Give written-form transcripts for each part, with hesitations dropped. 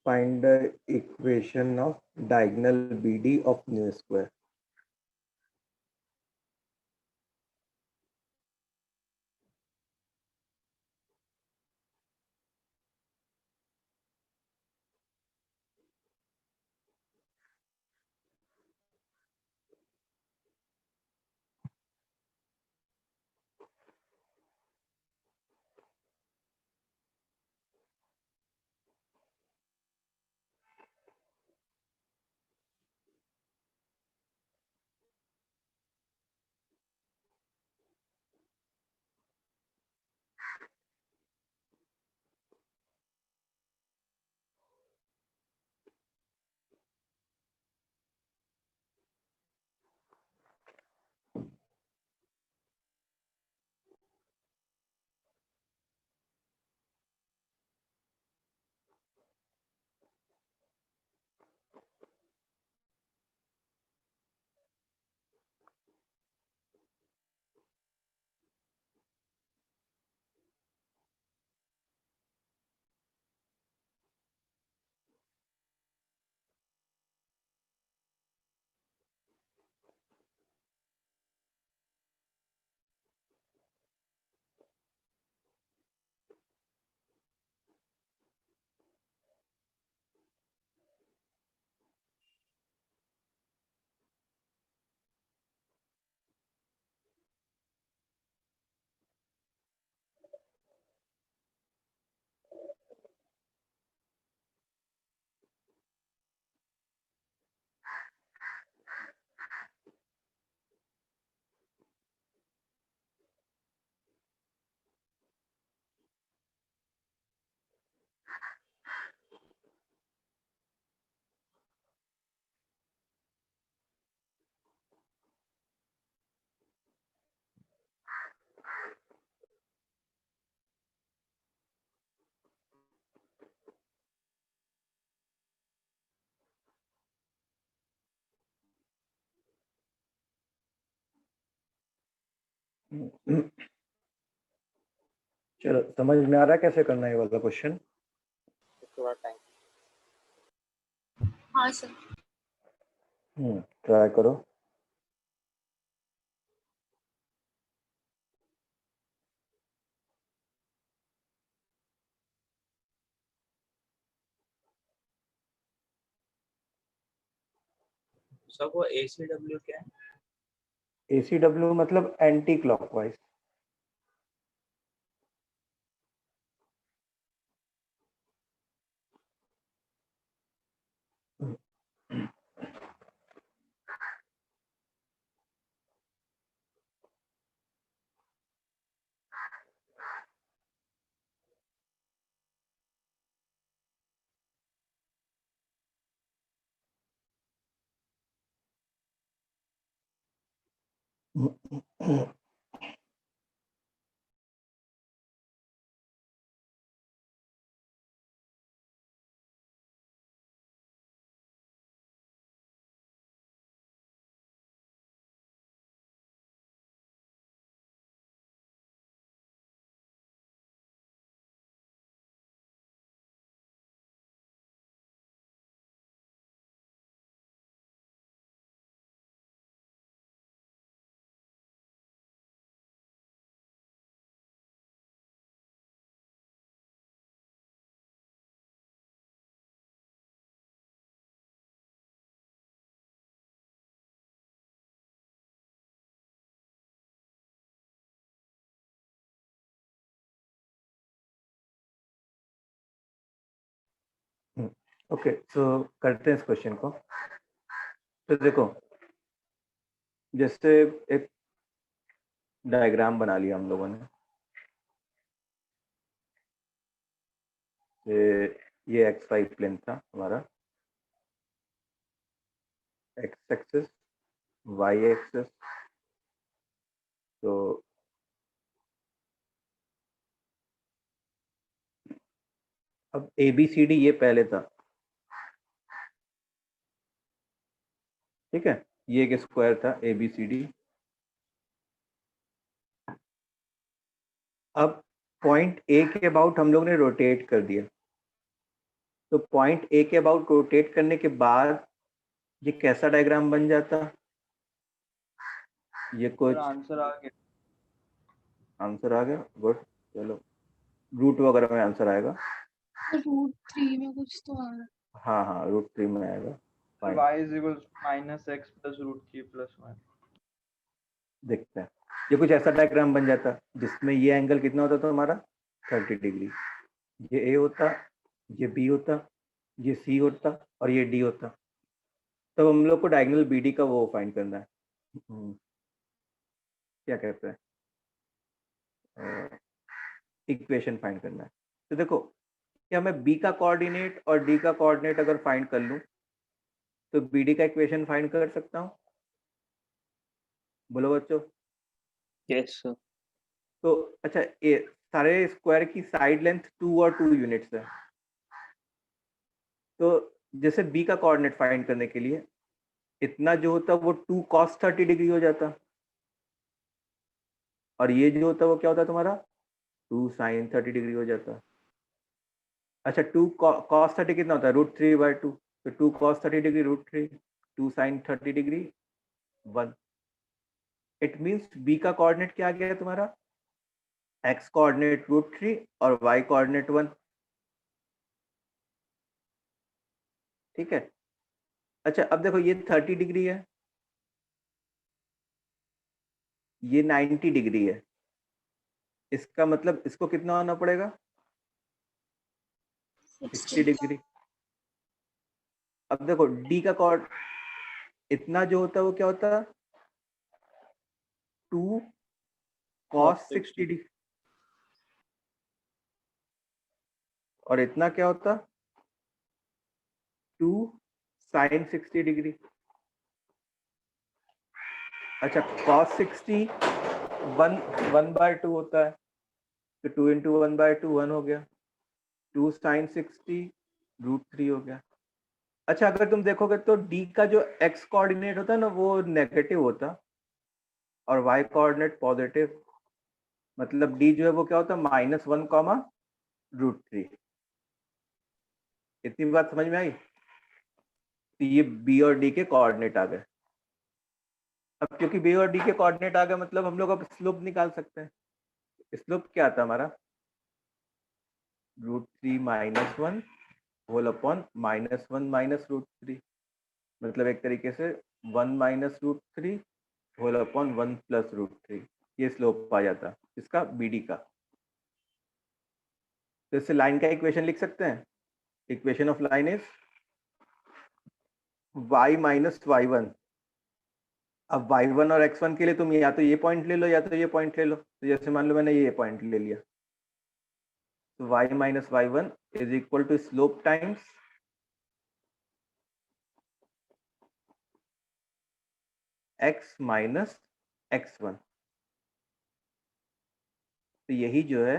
Find the equation of diagonal BD of new square. चलो, समझ में आ रहा है कैसे करना है ये वाला क्वेश्चन? थोड़ा टाइम। हाँ सर। ट्राई करो। सर वो ACW क्या है? ACW मतलब एंटी क्लॉकवाइज। ओके, सो करते हैं इस क्वेश्चन को। तो देखो, जैसे एक डायग्राम बना लिया हम लोगों ने। ये XY प्लेन था हमारा, एक्स एक्सिस, वाई एक्सिस। तो अब ABCD ये पहले था, ठीक है? ये एक स्क्वायर था ABCD। अब पॉइंट A के अबाउट हम लोग ने रोटेट कर दिया, तो पॉइंट ए के अबाउट रोटेट करने के बाद ये कैसा डायग्राम बन जाता? ये कुछ आंसर आ गया। आंसर आ गया, गुड। चलो रूट वगैरह में आंसर आएगा। √3 में कुछ तो आ रहा हाँ हाँ, √3 में आएगा। Fine. y is equals -x plus √3 plus 1। देखते हैं, ये कुछ ऐसा डायग्राम बन जाता जिसमें ये एंगल कितना होता था हमारा 30 डिग्री, ये ए होता, ये बी होता, ये सी होता और ये डी होता। तब हम लोग को डायगोनल बीडी का वो फाइंड करना है, क्या कहते हैं, इक्वेशन फाइंड करना है। तो देखो, क्या मैं बी का कोऑर्डिनेट और डी का कोऑर्डिनेट अगर फाइंड कर लूं तो बीडी का इक्वेशन फाइंड कर सकता हूं? बोलो बच्चों। Yes, sir. तो अच्छा, ये सारे स्क्वायर की साइड लेंथ 2 और 2 यूनिट्स है। तो जैसे बी का कोऑर्डिनेट फाइंड करने के लिए इतना जो होता वो 2 cos 30 डिग्री हो जाता, और ये जो होता वो क्या होता तुम्हारा 2 sin 30 डिग्री हो जाता। अच्छा, 2 cos 30 कितना होता है √3/2, तो 2 cos 30 degree √3, 2 sin 30 degree 1। It means B का कोऑर्डिनेट क्या आ गया है तुम्हारा, x कोऑर्डिनेट √3 और y कोऑर्डिनेट 1। ठीक है। अच्छा, अब देखो ये 30 डिग्री है, ये 90 डिग्री है, इसका मतलब इसको कितना होना पड़ेगा 60 डिग्री। अब देखो डी का कॉर्ड इतना जो होता है वो क्या होता है 2 cos 60 डिग्री, और इतना क्या होता 2 sin 60 डिग्री। अच्छा, cos 60 1/2 होता है, तो 2 × 1/2 1 हो गया, 2 sin 60 √3 हो गया। अच्छा, अगर तुम देखोगे तो डी का जो x कोऑर्डिनेट होता है ना वो नेगेटिव होता और y कोऑर्डिनेट पॉजिटिव, मतलब डी जो है वो क्या होता -1, √3। इतनी बात समझ में आई? तो ये बी और डी के कोऑर्डिनेट आ गए। अब क्योंकि बी और डी के कोऑर्डिनेट आ गए मतलब हम लोग अब स्लोप निकाल सकते हैं। स्लोप क्या आता है हमारा √3 - 1 होल अपॉन -1 - √3, मतलब एक तरीके से 1 - √3 होल अपॉन 1 + √3, ये स्लोप आ जाता इसका बीडी का। तो इससे लाइन का इक्वेशन लिख सकते हैं। Equation of line is y - y1। अब y1 और x1 के लिए तुम या तो ये पॉइंट ले लो या तो ये पॉइंट ले लो। तो जैसे मान लो मैंने ये पॉइंट ले लिया, तो y - y1 is equal to slope times x - x1। तो यही जो है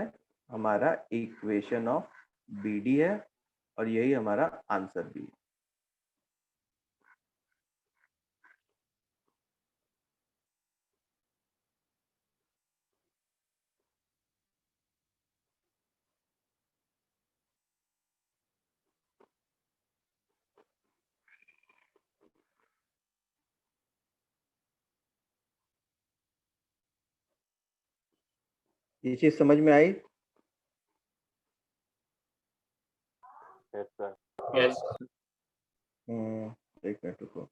हमारा इक्वेशन ऑफ बीडी है और यही हमारा आंसर भी है। ये चीज समझ में आई? Yes. एक मिनट रुको।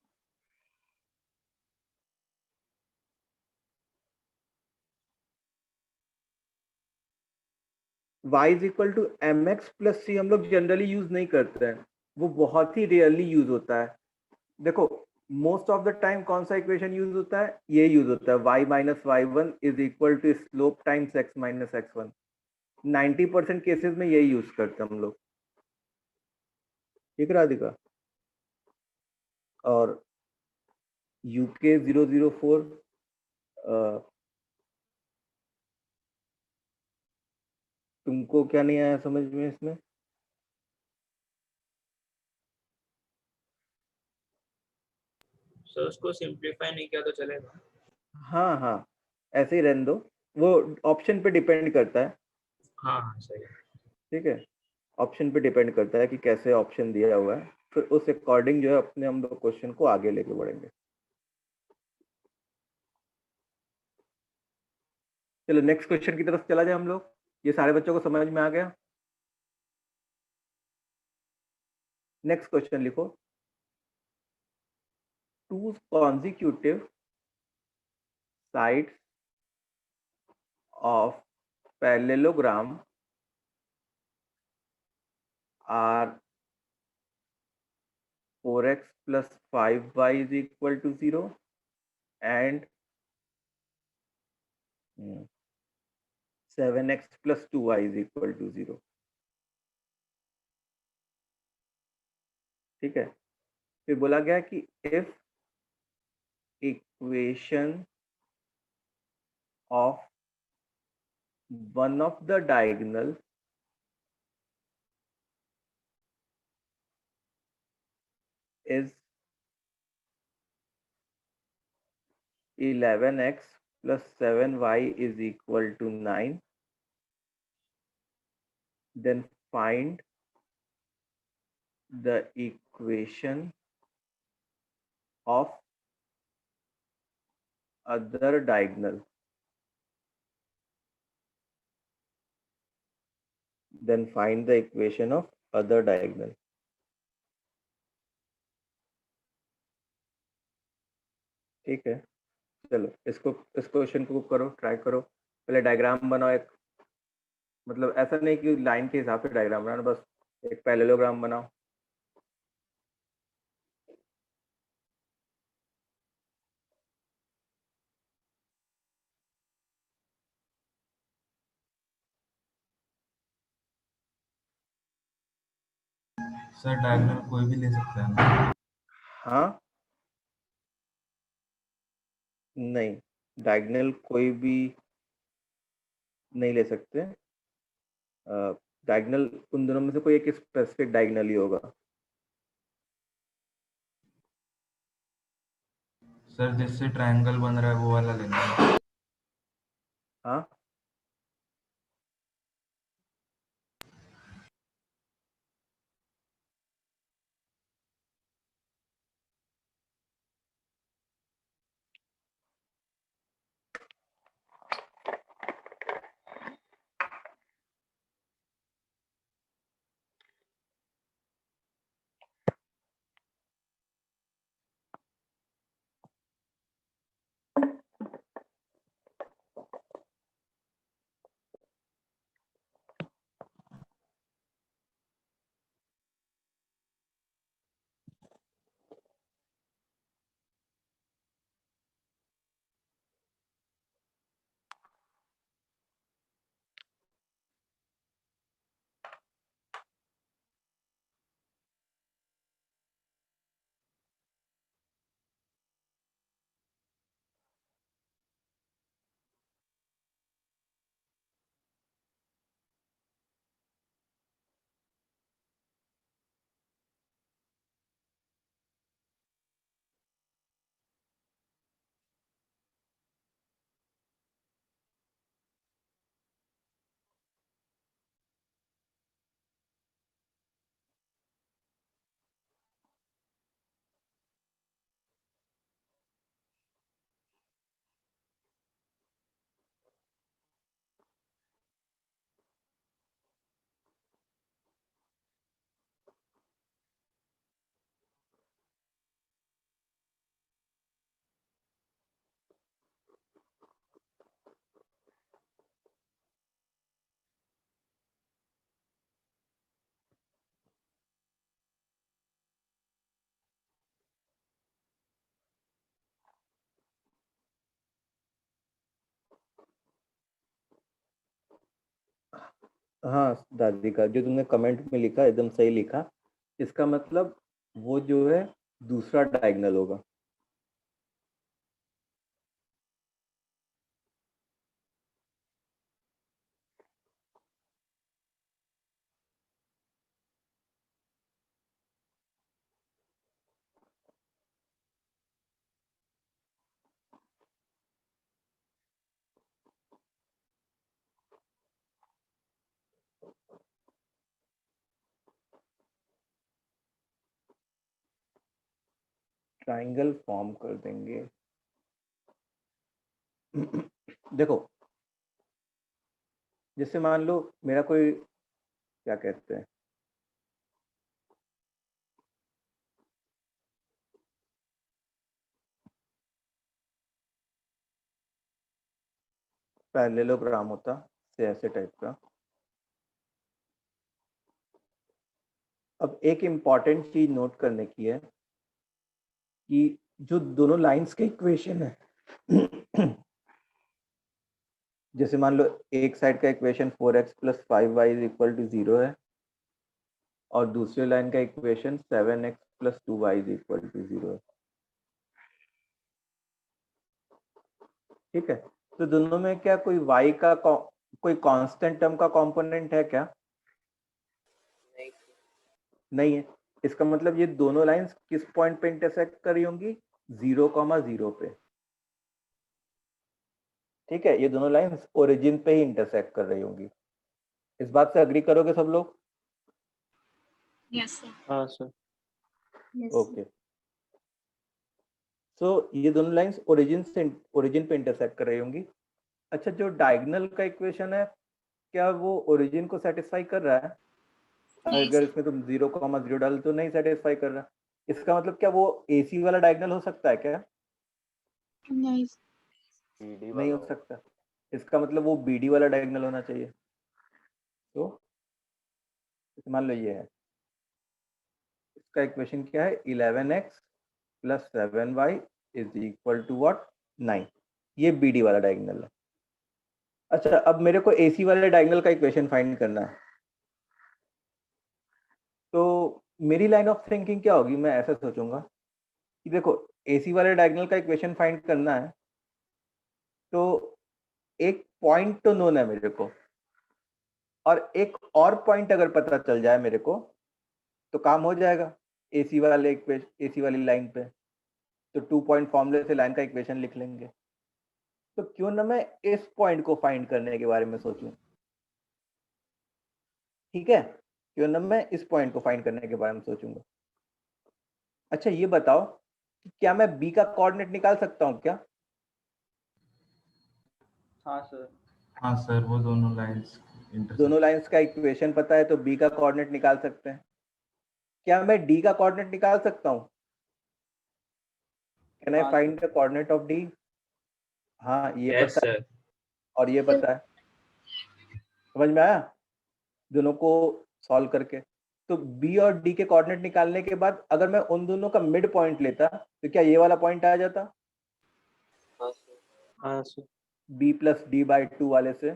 y is equal to mx + c हम लोग जनरली यूज नहीं करते हैं, वो बहुत ही रेयरली यूज होता है। देखो मोस्ट ऑफ द टाइम कौन सा इक्वेशन यूज होता है, ये यूज होता है y - y1 is equal to slope times x - x1। 90% cases में यही यूज करते हैं हम लोग। ठीक है राधिका? और UK 004 तुमको क्या नहीं आया समझ में इसमें? So उसको सिंप्लीफाई नहीं किया तो चलेगा? हाँ हाँ, ऐसे ही रहने दो, वो ऑप्शन पे डिपेंड करता है। हाँ हाँ, सही है। ठीक है, ऑप्शन पे डिपेंड करता है कि कैसे ऑप्शन दिया हुआ है, फिर उस अकॉर्डिंग जो है अपने हम लोग क्वेश्चन को आगे लेके बढ़ेंगे। चलो नेक्स्ट क्वेश्चन की तरफ चला जाए हम लोग। ये सारे बच्चों को समझ में आ गया? नेक्स्ट क्वेश्चन लिखो। Two consecutive sides of parallelogram are 4x plus 5y is equal to 0 and 7x plus 2y is equal to 0। ठीक है, फिर बोला गया कि if equation of one of the diagonal is 11x plus 7y is equal to 9, then find the equation of other diagonal, then find the equation of other diagonal। ठीक है, चलो इसको इस क्वेश्चन को करो, ट्राई करो। पहले डायग्राम बनाओ एक, मतलब ऐसा नहीं कि लाइन के हिसाब से डायग्राम बनाना, बस एक पैरेललोग्राम बनाओ। सर डायगोनल कोई भी ले सकता है ना? हाँ, नहीं, डायगोनल कोई भी नहीं ले सकते। डायगोनल उन दोनों में से कोई एक स्पेसिफिक डायगोनल ही होगा। सर जिससे ट्रायंगल बन रहा है वो वाला लेना है। हाँ, हाँ दादी का जो तुमने कमेंट में लिखा एकदम सही लिखा। इसका मतलब वो जो है दूसरा डायगोनल होगा। ट्राइंगल फॉर्म कर देंगे। देखो, जैसे मान लो मेरा कोई, क्या कहते हैं, पैरेललोग्राम होता से ऐसे टाइप का। अब एक इम्पॉर्टेंट चीज नोट करने की है कि जो दोनों लाइंस के इक्वेशन है जैसे मान लो एक साइड का इक्वेशन 4x + 5y = 0 है और दूसरी लाइन का इक्वेशन 7x + 2y = 0 है। ठीक है, तो दोनों में क्या कोई y का कोई कांस्टेंट टर्म का कंपोनेंट है क्या? नहीं नहीं है। इसका मतलब ये दोनों लाइंस किस पॉइंट पे इंटरसेक्ट कर रही होंगी? 0,0 पे। ठीक है, ये दोनों लाइंस ओरिजिन पे ही इंटरसेक्ट कर रही होंगी। इस बात से अग्री करोगे सब लोग? Yes sir. हाँ सर यस ओके, सो ये दोनों लाइंस ओरिजिन पे इंटरसेक्ट कर रही होंगी। अच्छा, जो डायगोनल का इक्वेशन है, क्या वो ओरिजिन को सेटिस्फाई कर रहा है? नहीं अगर सर। इसमें तुम 0,0 डाल तो नहीं सेटिस्फाई कर रहा। इसका मतलब क्या वो AC वाला डायगोनल हो सकता है क्या? नहीं नहीं हो सकता। इसका मतलब वो BD वाला डायगोनल होना चाहिए। तो मान लो ये है, इसका इक्वेशन क्या है? 11x + 7y = what? 9। ये BD वाला डायगोनल है। अच्छा, अब मेरे को AC वाले डायगोनल का इक्वेशन फाइंड करना है। तो मेरी लाइन ऑफ थिंकिंग क्या होगी? मैं ऐसा सोचूंगा कि देखो, AC वाले डायगोनल का इक्वेशन फाइंड करना है तो एक पॉइंट तो नोन है मेरे को, और एक और पॉइंट अगर पता चल जाए मेरे को तो काम हो जाएगा AC वाली लाइन पे। तो 2 पॉइंट फॉर्मूले से लाइन का इक्वेशन लिख लेंगे। तो क्यों ना मैं इस पॉइंट को फाइंड करने के बारे में सोचूं? ठीक है, क्यों ना मैं इस पॉइंट को फाइंड करने के बारे में सोचूंगा। अच्छा, ये बताओ कि क्या मैं B का कोऑर्डिनेट निकाल सकता हूँ क्या? हाँ सर। हाँ सर, वो दोनों लाइंस दोनों लाइंस का इक्वेशन पता है तो B का कोऑर्डिनेट निकाल सकते हैं। क्या मैं D का कोऑर्डिनेट निकाल सकता हूँ? कैन आई हाँ find sir. The coordinate of D? हाँ, ये यस पता है सर और ये पता है। समझ में आया दोनों को सॉल्व करके? तो B और D के कोऑर्डिनेट निकालने के बाद अगर मैं उन दोनों का मिड पॉइंट लेता तो क्या ये वाला पॉइंट आ जाता? हाँ सर B + D/2 वाले से।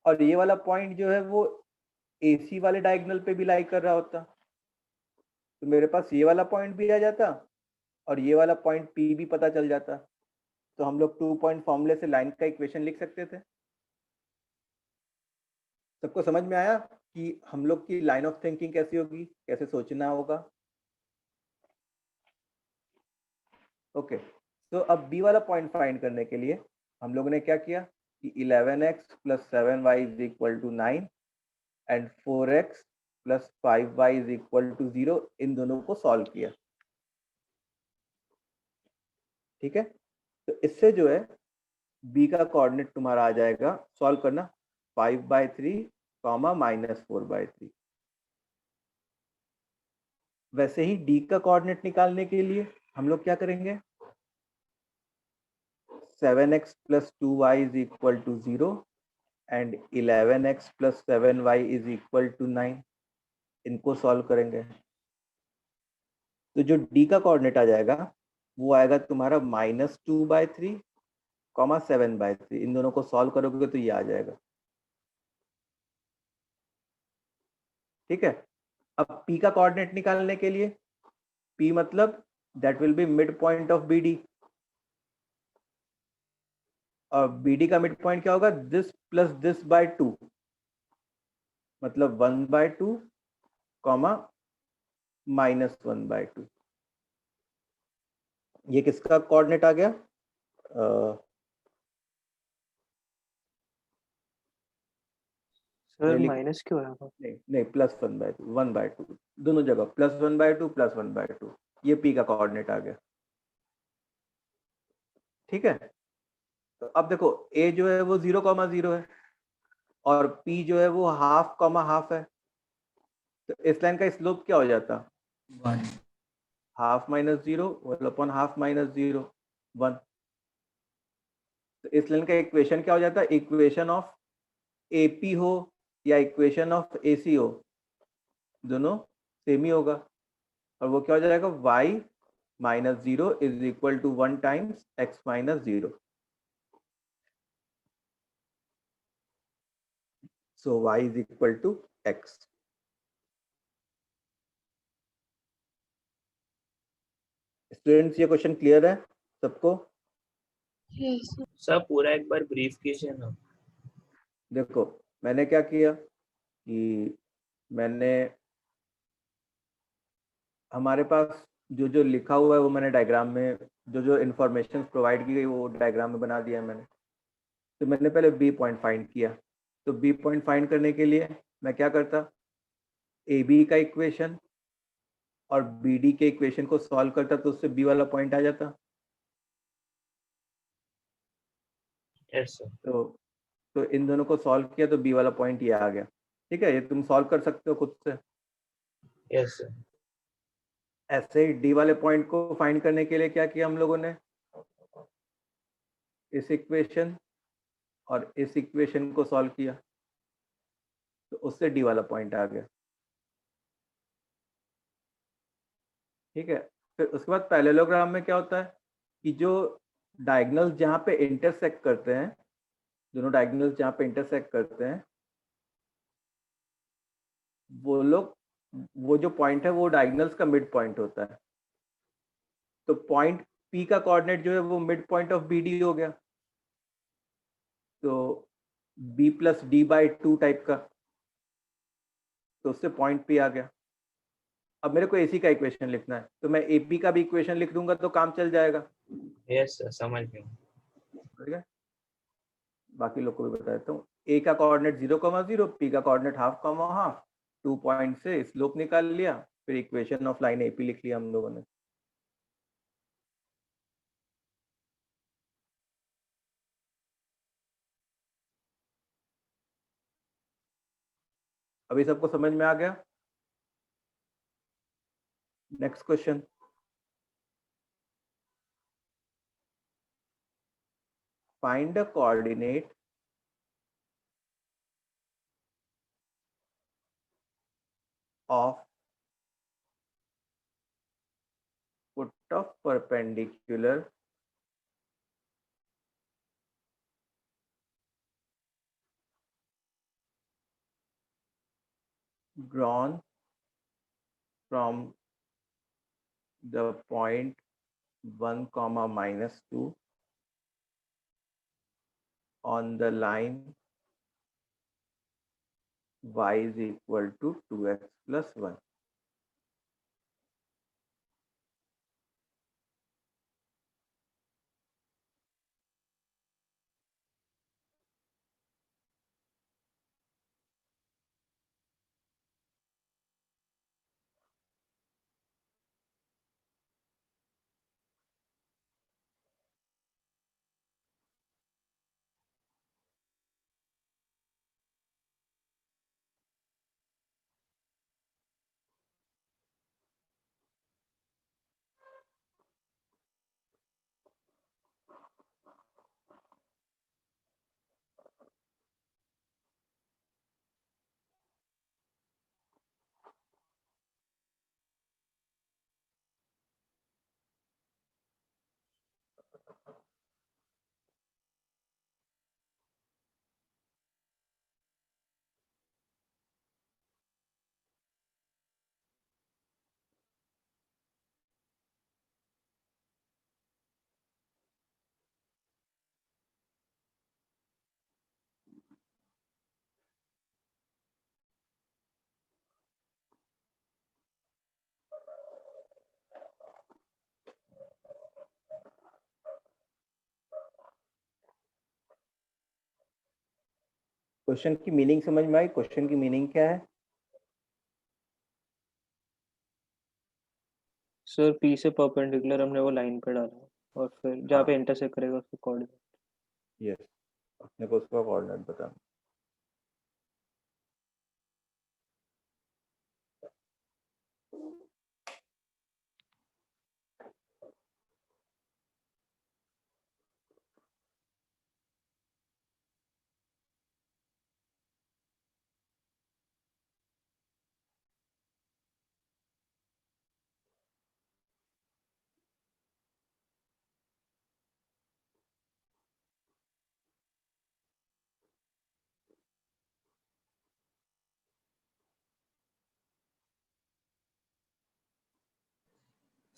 और ये वाला पॉइंट जो है वो AC वाले डायगोनल पे भी लाई कर रहा होता, तो मेरे पास ये वाला पॉइंट भी आ जाता और ये वाला पॉइंट P भी पता चल जाता। तो हम लोग 2 पॉइंट फॉर्मूले से लाइन का इक्वेशन लिख सकते थे। सबको समझ में आया कि हम लोग की लाइन ऑफ थिंकिंग कैसी होगी, कैसे सोचना होगा? ओके, तो अब B वाला पॉइंट फाइंड करने के लिए हम लोगों ने क्या किया कि 11x + 7y = 9 and 4x + 5y = 0, इन दोनों को सॉल्व किया। ठीक है, तो इससे जो है B का कोऑर्डिनेट तुम्हारा आ जाएगा, सॉल्व करना, 5/3, -4/3। वैसे ही D का कोऑर्डिनेट निकालने के लिए हम लोग क्या करेंगे? 7x + 2y = 0 and 11x + 7y = 9, इनको सॉल्व करेंगे। तो जो D का कोऑर्डिनेट आ जाएगा वो आएगा तुम्हारा -2/3, 7/3। इन दोनों को सॉल्व करोगे तो ये आ जाएगा। ठीक है, अब P का कोऑर्डिनेट निकालने के लिए, P मतलब that will be mid point of BD, और BD का मिड पॉइंट क्या होगा? दिस प्लस दिस बाय 2, मतलब 1/2, -1/2। ये किसका कोऑर्डिनेट आ गया? सर लिख- माइनस क्यों आएगा? नहीं नहीं, +1/2, 1/2 दोनों जगह, +1/2 +1/2, ये p का कोऑर्डिनेट आ गया। ठीक है, तो अब देखो a जो है वो 0,0 है और p जो है वो 1/2 है, तो इस लाइन का स्लोप क्या हो जाता? 1 half minus 0 upon half minus 0, 1। तो इस लाइन का इक्वेशन क्या हो जाता है? इक्वेशन ऑफ AP हो या इक्वेशन ऑफ AC हो, दोनों सेम ही होगा, और वो क्या हो जाएगा? y minus 0 is equal to 1 times x minus 0। So y is equal to x। Students, ये क्वेश्चन क्लियर है सबको? Yes. सर पूरा एक बार ब्रीफ कीजिए ना। देखो मैंने क्या किया कि मैंने, हमारे पास जो जो लिखा हुआ है वो मैंने डायग्राम में, जो जो इन्फॉर्मेशन प्रोवाइड की गई वो डायग्राम में बना दिया है मैंने। तो मैंने पहले बी पॉइंट फाइंड किया, तो बी पॉइंट फाइंड करने के लिए मैं क्या करता? ए बी का इक्वेशन और बी डी के इक्वेशन को सॉल्व करता, तो उससे बी वाला पॉइंट आ जाता। Yes sir. तो इन दोनों को सॉल्व किया तो बी वाला पॉइंट ये आ गया। ठीक है, ये तुम सॉल्व कर सकते हो खुद से। Yes sir. ऐसे ही डी वाले पॉइंट को फाइंड करने के लिए क्या किया हम लोगों ने? इस इक्वेशन और इस इक्वेशन को सॉल्व किया, तो उससे डी वाला पॉइंट आ गया। ठीक है, फिर उसके बाद पैरेललोग्राम में क्या होता है कि जो डायगोनल्स जहाँ पे इंटरसेक्ट करते हैं, दोनों डायगोनल्स जहाँ पे इंटरसेक्ट करते हैं, वो लोग, वो जो पॉइंट है वो डायगोनल्स का मिड पॉइंट होता है। तो पॉइंट P का कोऑर्डिनेट जो है वो मिड पॉइंट ऑफ BD हो गया, तो B + D/2 टाइप का, तो उससे पॉइंट P आ गया। अब मेरे को AC का इक्वेशन लिखना है, तो मैं AP का भी इक्वेशन लिख दूंगा तो काम चल जाएगा। यस सर, समझ गया। ठीक है, बाकी लोग को भी बता देता हूँ। A का कोऑर्डिनेट 0,0, P का कोऑर्डिनेट 1/2, 2 पॉइंट से स्लोप निकाल लिया, फिर इक्वेशन ऑफ लाइन AP लिख लिया हम लोगों ने। अभी सबको समझ में आ गया? Next question. Find the coordinate of foot of perpendicular drawn from the point 1, -2 on the line y is equal to 2x plus 1। Question की मीनिंग समझ में आई? क्वेश्चन की मीनिंग क्या है? सर पी से परपेंडिकुलर हमने वो लाइन पे डाला और फिर जहाँ पे हाँ। इंटरसेक्ट करेगा उसको कोऑर्डिनेट। यस, अपने को उसका कोऑर्डिनेट बताना।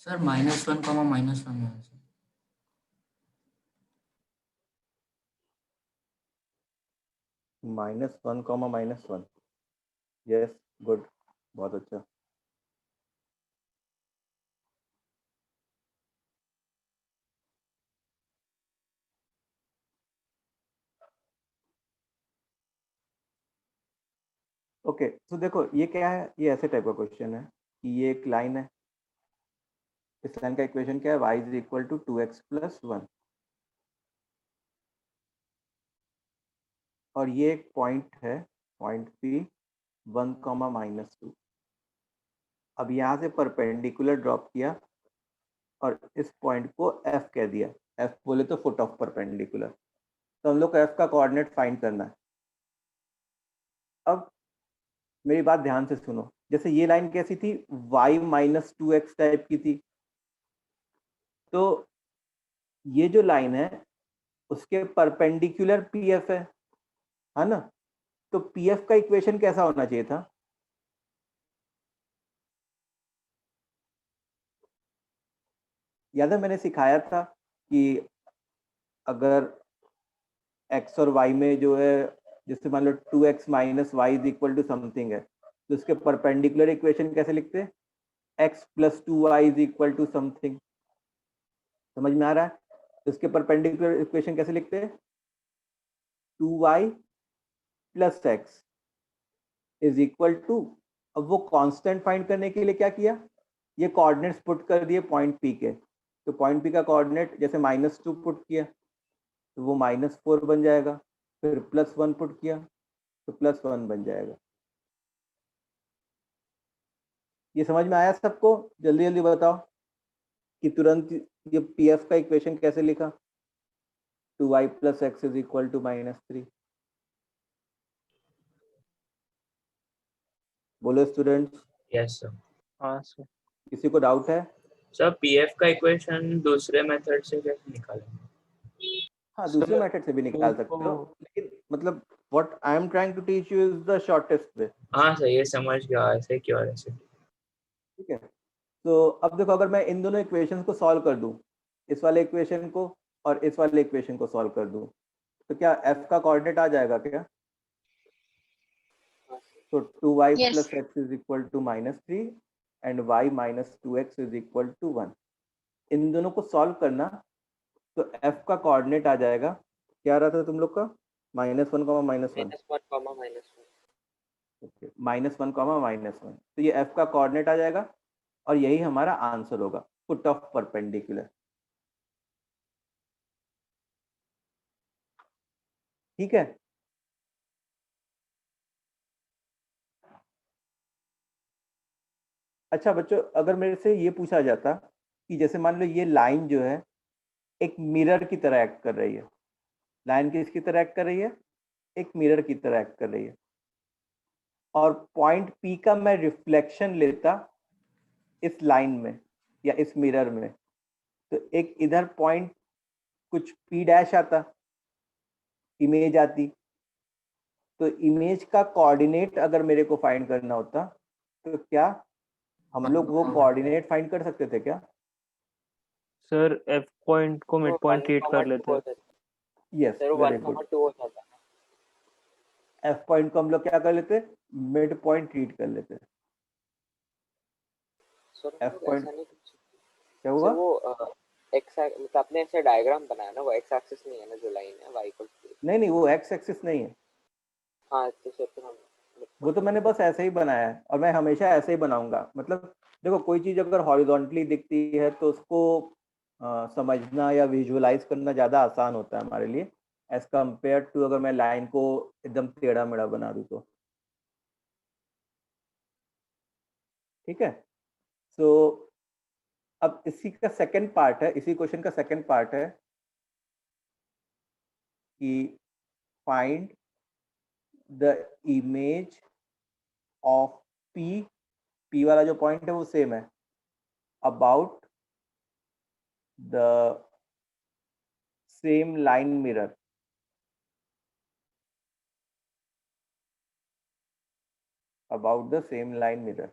सर -1, -1 है सर। -1, -1। यस, गुड, बहुत अच्छा। ओके, तो देखो ये क्या है, ये ऐसे टाइप का क्वेश्चन है कि ये एक लाइन है। इस लाइन का इक्वेशन क्या है? y is equal to 2x plus 1। और ये एक पॉइंट है, पॉइंट P 1, -2। अब यहाँ से परपेंडिकुलर ड्रॉप किया और इस पॉइंट को F कह दिया। F बोले तो फुट ऑफ परपेंडिकुलर। तो हम लोग को F का कोऑर्डिनेट फाइंड करना है। अब मेरी बात ध्यान से सुनो, जैसे ये लाइन कैसी थी? y -2x टाइप की थी। तो ये जो लाइन है उसके परपेंडिकुलर PF है ना? तो PF का इक्वेशन कैसा होना चाहिए था? याद है मैंने सिखाया था कि अगर x और y में जो है, जैसे मान लो 2x - y is equal to something है, तो उसके परपेंडिकुलर इक्वेशन कैसे लिखते हैं? x + 2y is equal to something. समझ में आ रहा है? तो उसके परपेंडिकुलर इक्वेशन कैसे लिखते हैं? 2y + x is equal to, अब वो कांस्टेंट फाइंड करने के लिए क्या किया? ये कोऑर्डिनेट्स पुट कर दिए पॉइंट P के। तो पॉइंट P का कोऑर्डिनेट जैसे -2 पुट किया तो वो -4 बन जाएगा, फिर +1 पुट किया तो +1 बन जाएगा। ये समझ में आया सबको? जल्दी जल्दी बताओ कि तुरंत ये PF का इक्वेशन कैसे लिखा? 2y + x is equal to -3। बोलो स्टूडेंट्स, यस सर। हाँ सर। किसी को डाउट है? सर पीएफ का इक्वेशन दूसरे मेथड से कैसे निकालेंगे? हाँ, दूसरे सर मेथड से भी निकाल सकते हो, को लेकिन मतलब what I am trying to teach you is the shortest way. हाँ सर, ये समझ गया, ऐसे क्यों और ऐसे। ठीक है, तो अब देखो, अगर मैं इन दोनों इक्वेशंस को सॉल्व कर दूं, इस वाले इक्वेशन को और इस वाले इक्वेशन को सॉल्व कर दूं, तो क्या f का कोऑर्डिनेट आ जाएगा क्या? तो 2y Yes. + x is equal to -3 and y - 2x is equal to 1। इन दोनों को सॉल्व करना, तो f का कोऑर्डिनेट आ जाएगा, क्या आ रहा था तुम लोग का? -1, -1। ओके, -1, -1। तो ये f का कोऑर्डिनेट आ जाएगा और यही हमारा आंसर होगा, फुट ऑफ परपेंडिकुलर। ठीक है, अच्छा बच्चों, अगर मेरे से ये पूछा जाता कि जैसे मान लो ये लाइन जो है एक मिरर की तरह एक्ट कर रही है। लाइन किसकी तरह एक्ट कर रही है? एक मिरर की तरह एक्ट कर रही है। और पॉइंट P का मैं रिफ्लेक्शन लेता इस लाइन में या इस मिरर में, तो एक इधर पॉइंट कुछ P' आता, इमेज आती। तो इमेज का कोऑर्डिनेट अगर मेरे को फाइंड करना होता, तो क्या हम लोग वो कोऑर्डिनेट फाइंड कर सकते थे क्या? सर F पॉइंट को मिड पॉइंट ट्रीट कर लेते हैं। Yes, very good. F point को हम लोग क्या कर लेते? मिड पॉइंट ट्रीट कर लेते। F पॉइंट क्या हुआ? मतलब आपने ऐसे डायग्राम बनाया ना, वो एक्स एक्सिस नहीं है ना, जो लाइन है वाई को। नहीं, वो एक्स एक्सिस नहीं है। हाँ तो शेप पे हम वो तो मैंने बस ऐसे ही बनाया है और मैं हमेशा ऐसे ही बनाऊंगा। मतलब देखो कोई चीज अगर हॉरिजॉन्टली दिखती है तो उसको समझना या विजुअलाइज करना ज़्यादा आसान होता है हमारे लिए, एज कम्पेयर टू अगर मैं लाइन को एकदम टेढ़ा मेढ़ा बना दूँ तो। ठीक है, सो अब इसी का सेकंड पार्ट है, इसी क्वेश्चन का सेकंड पार्ट है कि find the image of P, P वाला जो पॉइंट है वो सेम है, about the same line mirror. About the same line mirror.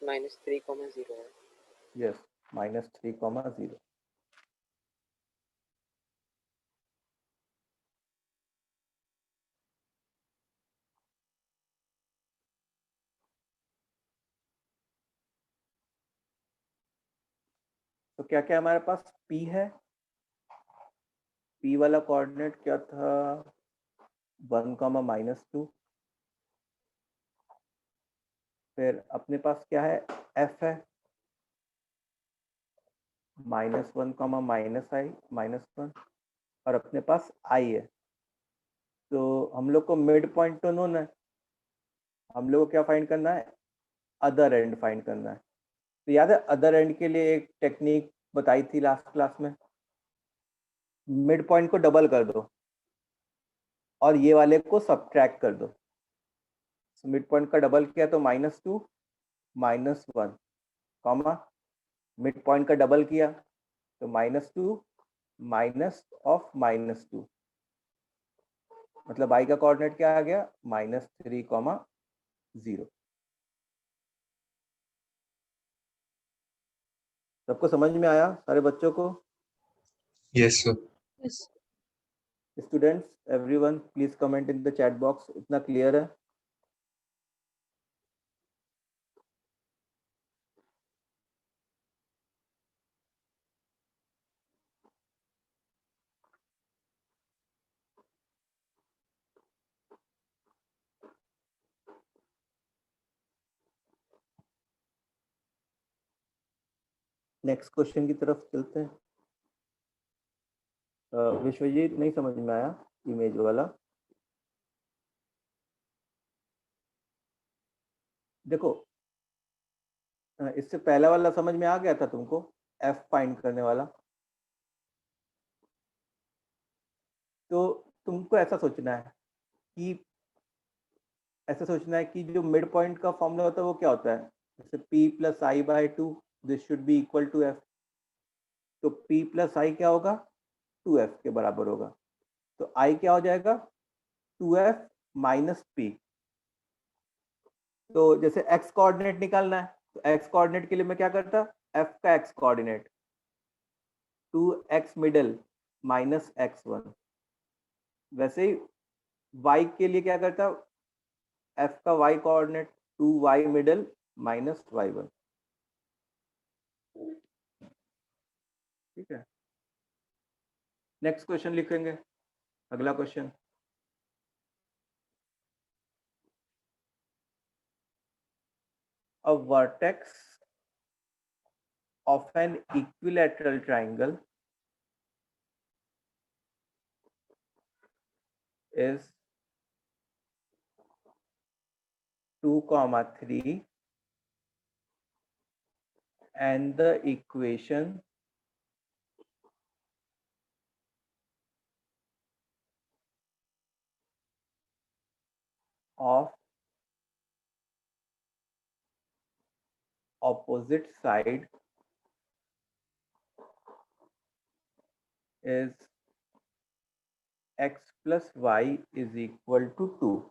-3, 0 है। Yes, -3, 0. तो क्या क्या हमारे पास P है? P वाला कोऑर्डिनेट क्या था? 1, -2। फिर अपने पास क्या है? F है, -1, -1। और अपने पास I है। तो हम लोग को मिड पॉइंट तो नोन है, हम लोग को क्या फाइंड करना है? अदर एंड फाइंड करना है। तो याद है अदर एंड के लिए एक टेक्निक बताई थी लास्ट क्लास में, मिड पॉइंट को डबल कर दो और ये वाले को सब्ट्रैक्ट कर दो। मिड पॉइंट का डबल किया तो -2, -1, कॉमा मिड पॉइंट का डबल किया तो -2 माइनस ऑफ -2, मतलब i का कोऑर्डिनेट क्या आ गया? -3, 0। सबको समझ में आया सारे बच्चों को? Yes sir. Yes. Students everyone please comment in the chat box, इतना क्लियर है? नेक्स्ट क्वेश्चन की तरफ चलते हैं। विश्वजीत नहीं समझ में आया इमेज वाला? देखो इससे पहला वाला समझ में आ गया था तुमको, F फाइंड करने वाला? तो तुमको ऐसा सोचना है कि जो मिड पॉइंट का फॉर्मूला होता है वो क्या होता है? जैसे P + I/2, this should be equal to F। तो P + I क्या होगा? 2F के बराबर होगा। तो I क्या हो जाएगा? 2F - P। तो जैसे x कोऑर्डिनेट निकालना है तो x कोऑर्डिनेट के लिए मैं क्या करता? F का x coordinate 2x middle -x1। वैसे ही y के लिए क्या करता? F का y coordinate 2y middle -y1। ठीक है, नेक्स्ट क्वेश्चन लिखेंगे। अगला question, a vertex of an equilateral triangle is 2, 3 and the equation of opposite side is x plus y is equal to 2.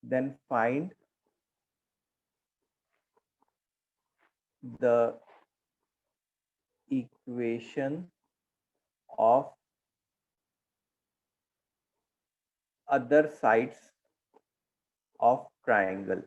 Then find the equation of other sides of triangle.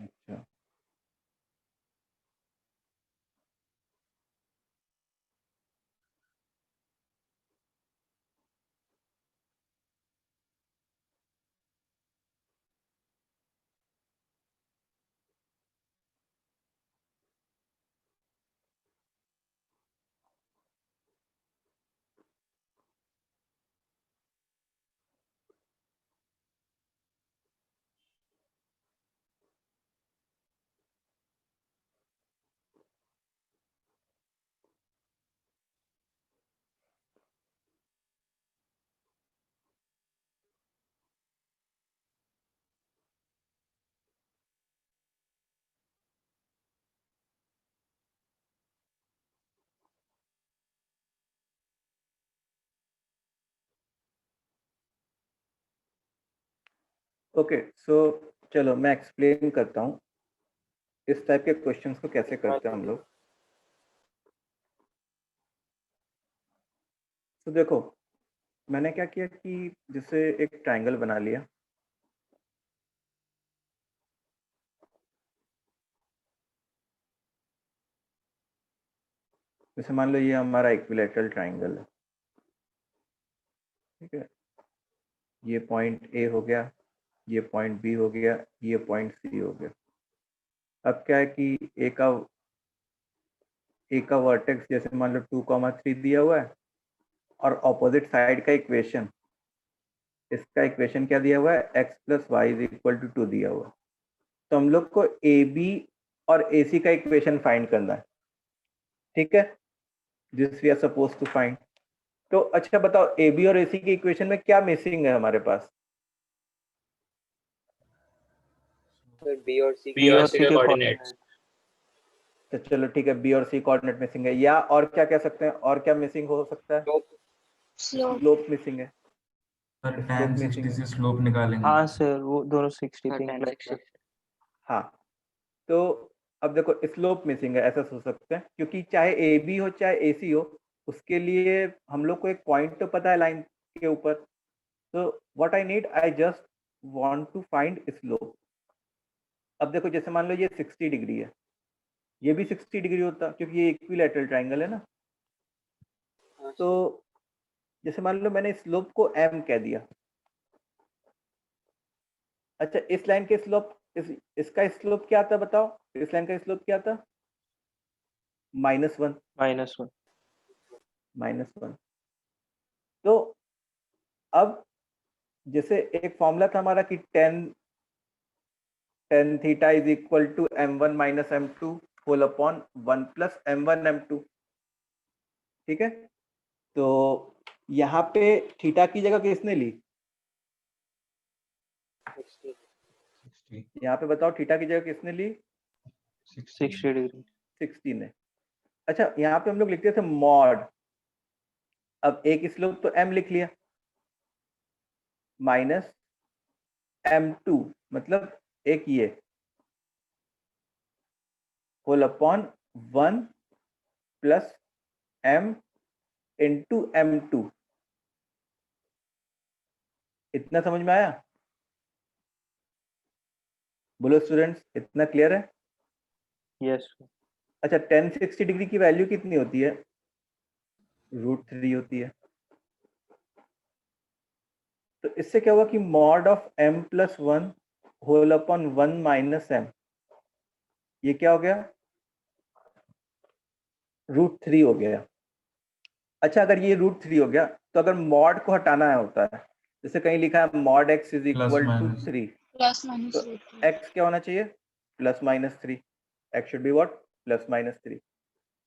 अच्छा okay so चलो मैं explain करता हूँ इस type के questions को कैसे करते हैं हम लोग। तो देखो मैंने क्या किया कि जैसे एक ट्रायंगल बना लिया, जैसे मान लो ये हमारा इक्विलैटरल ट्रायंगल है, ठीक है। ये पॉइंट ए हो गया, ये पॉइंट बी हो गया, ये पॉइंट सी हो गया। अब क्या है कि ए का वर्टेक्स जैसे मान लो 2,3 दिया हुआ है और ऑपोजिट साइड का इक्वेशन, इसका इक्वेशन क्या दिया हुआ है, x plus y is equal to 2 दिया हुआ है। तो हम लोग को ए बी और ए सी का इक्वेशन फाइंड करना है, ठीक है, this we are supposed to find. तो अच्छा बताओ ए बी और ए सी के इक्वेशन में क्या मिसिंग है हमारे पास? सर बी और सी बी और सी के कोऑर्डिनेट्स। तो चलो ठीक है, बी और सी कोऑर्डिनेट मिसिंग है, या और क्या कह सकते हैं, और क्या मिसिंग हो सकता है? स्लोप स्लोप मिसिंग है। सर Slope tan missing 60 है। से स्लोप निकालेंगे। हाँ सर, वो दोनों 60 हाँ पे tan imply 60 कर। हाँ, तो अब देखो स्लोप मिसिंग है, ऐसा सोच सकते हैं, क्योंकि चाहे ए बी हो चाहे ए सी हो, उसके लिए हम लोग को एक पॉइंट तो पता है लाइन के ऊपर। तो what I need, I just want to find slope. अब देखो जैसे मान लो ये 60 डिग्री है, ये भी 60 डिग्री होता क्योंकि ये इक्विलैटरल ट्रायंगल है ना। हाँ तो जैसे मान लो मैंने स्लोप को m कह दिया। अच्छा इस लाइन के स्लोप, इसका स्लोप क्या था बताओ, इस लाइन का स्लोप क्या था? -1। -1। तो अब जैसे एक फॉर्मूला था हमारा कि tan theta is equal to m1 minus m2 whole upon 1 plus m1 m2, ठीक है। तो यहाँ पे थीटा की जगह किसने ली? 60 60 यहाँ पे बताओ थीटा की जगह किसने ली? 60 डिग्री। 60 ने। अच्छा यहाँ पे हम लोग लिखते थे मॉड, अब एक स्लोप तो m लिख लिया, माइनस m2 मतलब एक ये whole upon 1 plus m into m2। इतना समझ में आया? बोलो स्टूडेंट्स, इतना क्लियर है? यस। अच्छा tan 60 डिग्री की वैल्यू कितनी होती है? √3 होती है। तो इससे क्या होगा कि mod of m plus 1 whole upon 1 minus m, ये क्या हो गया? √3 हो गया। अच्छा अगर ये √3 हो गया तो अगर मॉड को हटाना है होता है, जैसे कहीं लिखा है mod x is plus equal to minus 3, plus minus तो x क्या होना चाहिए? +-3। x should be what? +-3।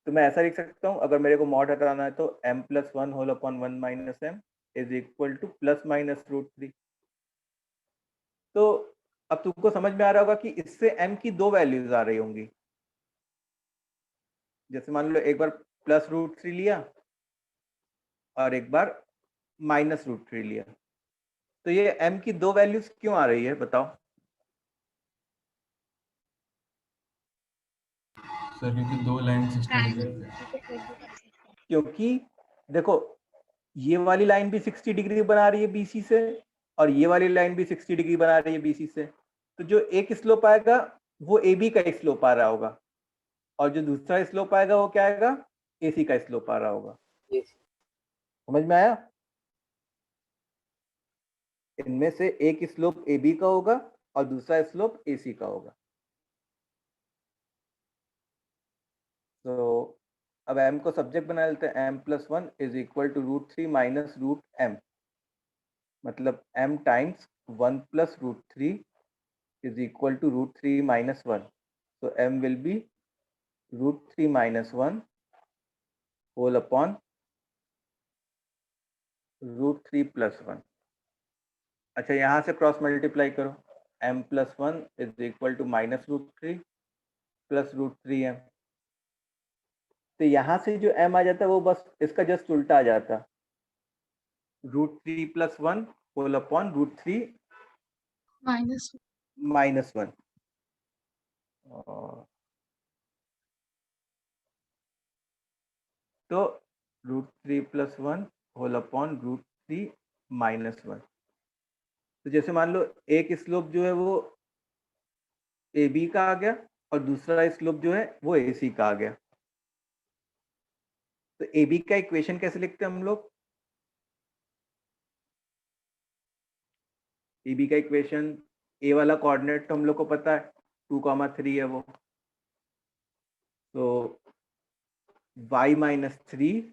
तो मैं ऐसा लिख सकता हूँ, अगर मेरे को मॉड हटाना है तो m plus 1 whole upon 1 minus m is equal to +-√3। तो अब तुमको समझ में आ रहा होगा कि इससे m की दो वैल्यूज आ रही होंगी। जैसे मान लो एक बार +√3 लिया और एक बार -√3 लिया, तो ये m की दो वैल्यूज क्यों आ रही है बताओ? सर क्योंकि दो लाइन 60 डिग्री ट्रायंगल पे। क्योंकि देखो ये वाली लाइन भी 60 डिग्री बना रही है बीसी से, और ये वाली लाइन भी 60 डिग्री बना रही है बीसी से। तो जो एक स्लोप आएगा वो ए बी का स्लोप आ रहा होगा, और जो दूसरा स्लोप आएगा वो क्या आएगा? एसी का स्लोप आ रहा होगा। ये समझ में आया? इनमें से एक स्लोप ए बी का होगा और दूसरा स्लोप एसी का होगा। तो अब m को सब्जेक्ट बना लेते हैं, m plus 1 is equal to √3 minus √m, मतलब m times 1 plus √3 is equal to √3 minus 1. So m will be √3 minus 1 whole upon √3 plus 1. अच्छा यहाँ से क्रॉस मल्टीप्लाई करो, m plus 1 is equal to minus √3 plus √3m. तो यहाँ से जो m आ जाता है वो बस इसका जस्ट उल्टा आ जाता, √3 plus 1 whole upon √3 minus -1 तो √3 + 1 होल अपॉन √3 - 1। तो जैसे मान लो एक स्लोप जो है वो ए बी का आ गया और दूसरा स्लोप जो है वो ए सी का आ गया। तो ए बी का इक्वेशन कैसे लिखते हैं हम लोग? ए बी का इक्वेशन, ए वाला कोऑर्डिनेट तो हम लोग को पता है 2, 3 है वो, तो y - 3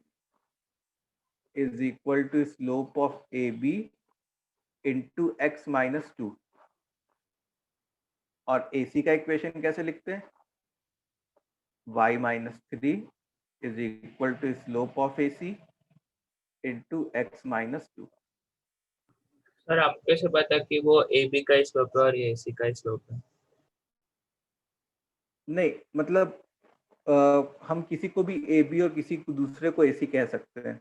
is equal to slope of AB into x - 2। और AC का इक्वेशन कैसे लिखते हैं? y - 3 is equal to slope of AC into x - 2। Sir आपको कैसे पता कि वो ए बी का स्लोप है और ये सी का स्लोप है? नहीं मतलब हम किसी को भी ए बी और किसी को दूसरे को एसी कह सकते हैं।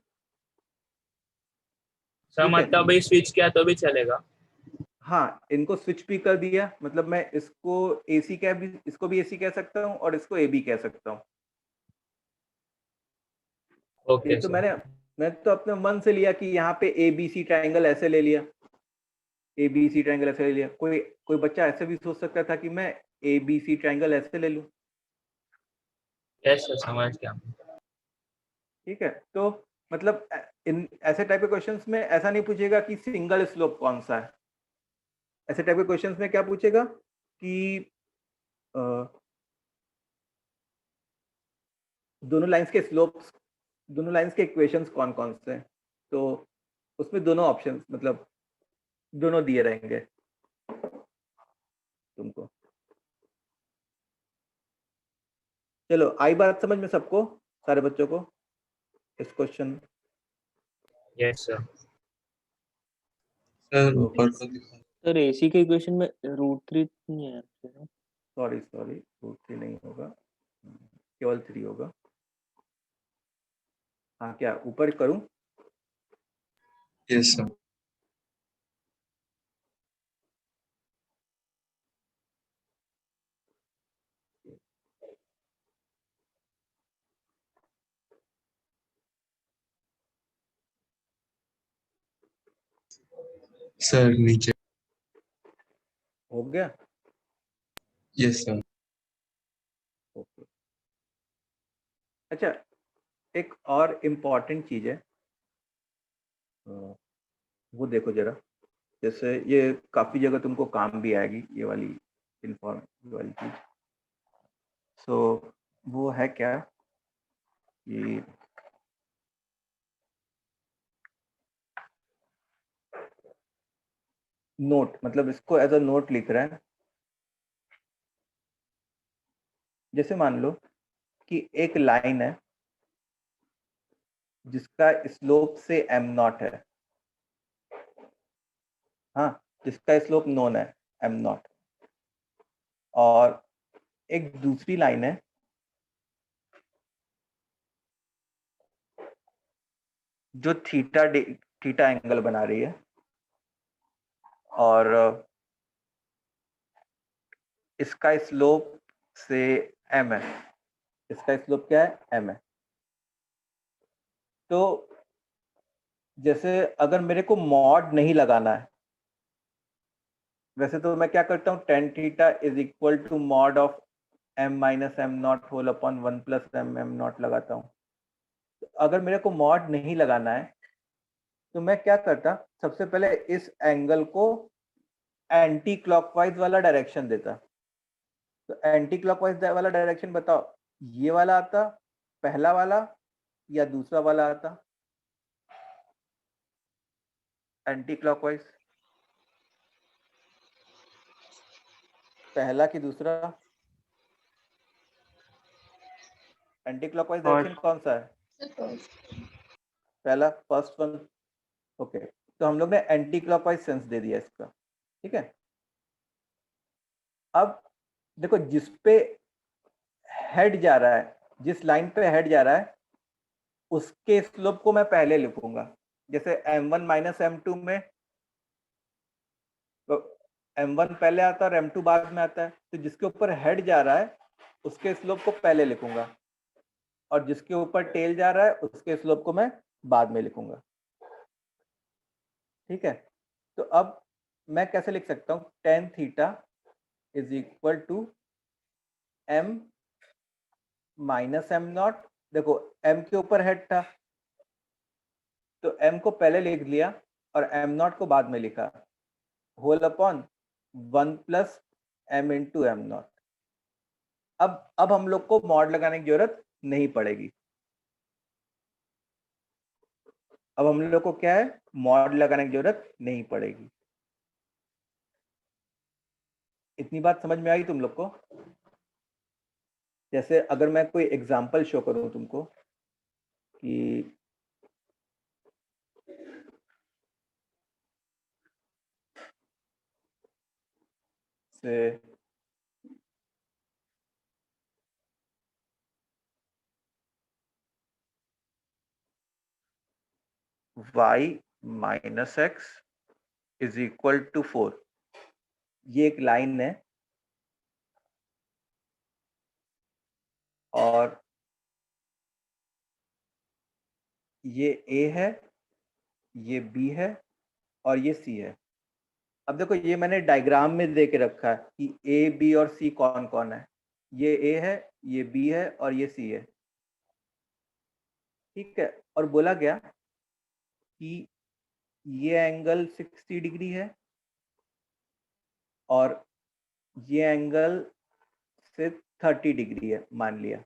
सर ठीक है। मतलब अभी स्विच किया तो भी चलेगा? हाँ, इनको स्विच भी कर दिया, मतलब मैं इसको एसी कह भी, इसको भी एसी कह सकता हूँ और इसको ए बी कह सकता हूँ। ये ओके तो सर। मैं तो अपने मन से लिया कि यहाँ पे ए बी सी ट्राइंगल ऐसे ले लिया, ए बी सी ट्राइंगल ऐसे ले लिया। कोई बच्चा ऐसे भी सोच सकता था कि मैं ए बी सी ट्राइंगल ऐसे ले लूँ। यस सर, समझ गया। ठीक है, तो मतलब इन ऐसे टाइप के क्वेश्चंस में ऐसा नहीं पूछेगा कि सिंगल स्लोप कौन सा है। ऐसे टाइप के क्वेश्चंस में क्या पूछेगा कि दोनों लाइंस के स्लोप्स, दोनों लाइंस के इक्वेशंस कौन कौन से हैं। तो उसमें दोनों ऑप्शंस, मतलब दोनों दिए रहेंगे तुमको। चलो, आई बात समझ में सबको, सारे बच्चों को इस क्वेश्चन? Yes sir. सर ऊपर को दिखा। सर AC के इक्वेशन में √3 नहीं है आपके? सॉरी √3 नहीं होगा, केवल 3 होगा। हाँ, क्या ऊपर करूं? Yes sir. सर नीचे। हो गया? Yes sir. ओके। अच्छा, एक और इम्पॉर्टेंट चीज है, वो देखो जरा। जैसे ये काफी जगह तुमको काम भी आएगी, ये वाली ये वाली चीज। सो वो है क्या कि नोट, मतलब इसको एज अ नोट लिख रहा है। जैसे मान लो कि एक लाइन है जिसका स्लोप से m0 है, हाँ, जिसका स्लोप नोन है m0, और एक दूसरी लाइन है जो थीटा एंगल बना रही है, और इसका स्लोप से m है। इसका स्लोप क्या है? m है। तो जैसे अगर मेरे को मॉड नहीं लगाना है, वैसे तो मैं क्या करता हूँ, tan theta is equal to mod of m - m0 whole upon 1 + m m0 लगाता हूँ। तो अगर मेरे को मॉड नहीं लगाना है तो मैं क्या करता, सबसे पहले इस एंगल को एंटी क्लॉकवाइज वाला डायरेक्शन देता। तो एंटी क्लॉकवाइज वाला डायरेक्शन बताओ, ये वाला आता, पहला वाला, या दूसरा वाला आता? एंटी क्लॉकवाइज पहला कि दूसरा? एंटी क्लॉकवाइज डायरेक्शन कौन सा है? पहला, फर्स्ट वन। ओके, तो हम लोग ने एंटी क्लॉकवाइज सेंस दे दिया इसका। ठीक है, अब देखो जिस पे हेड जा रहा है, जिस लाइन पे हेड जा रहा है, उसके स्लोप को मैं पहले लिखूंगा। जैसे m1 - m2 में, तो m1 पहले आता है और m2 बाद में आता है, तो जिसके ऊपर हेड जा रहा है उसके स्लोप को पहले लिखूंगा और जिसके ऊपर टेल जा रहा है उसके स्लोप को मैं बाद में लिखूंगा। ठीक है, तो अब मैं कैसे लिख सकता हूँ, tan theta is equal to m minus m naught. देखो m के ऊपर हेड था तो m को पहले लिख लिया और m नॉट को बाद में लिखा, whole upon 1 plus m into m naught. अब हम लोग को मॉड लगाने की जरूरत नहीं पड़ेगी। अब हम लोग को क्या है, मॉड लगाने की जरूरत नहीं पड़ेगी। इतनी बात समझ में आई तुम लोग को? जैसे अगर मैं कोई एग्जांपल शो करूं तुमको कि से y minus x is equal to 4, ये एक लाइन है और ये a है, ये b है और ये c है। अब देखो ये मैंने डायग्राम में दे के रखा है कि a b और c कौन कौन है। ये a है, ये b है और ये c है। ठीक है, और बोला गया कि ये एंगल 60 डिग्री है और ये एंगल से 30 डिग्री है मान लिया।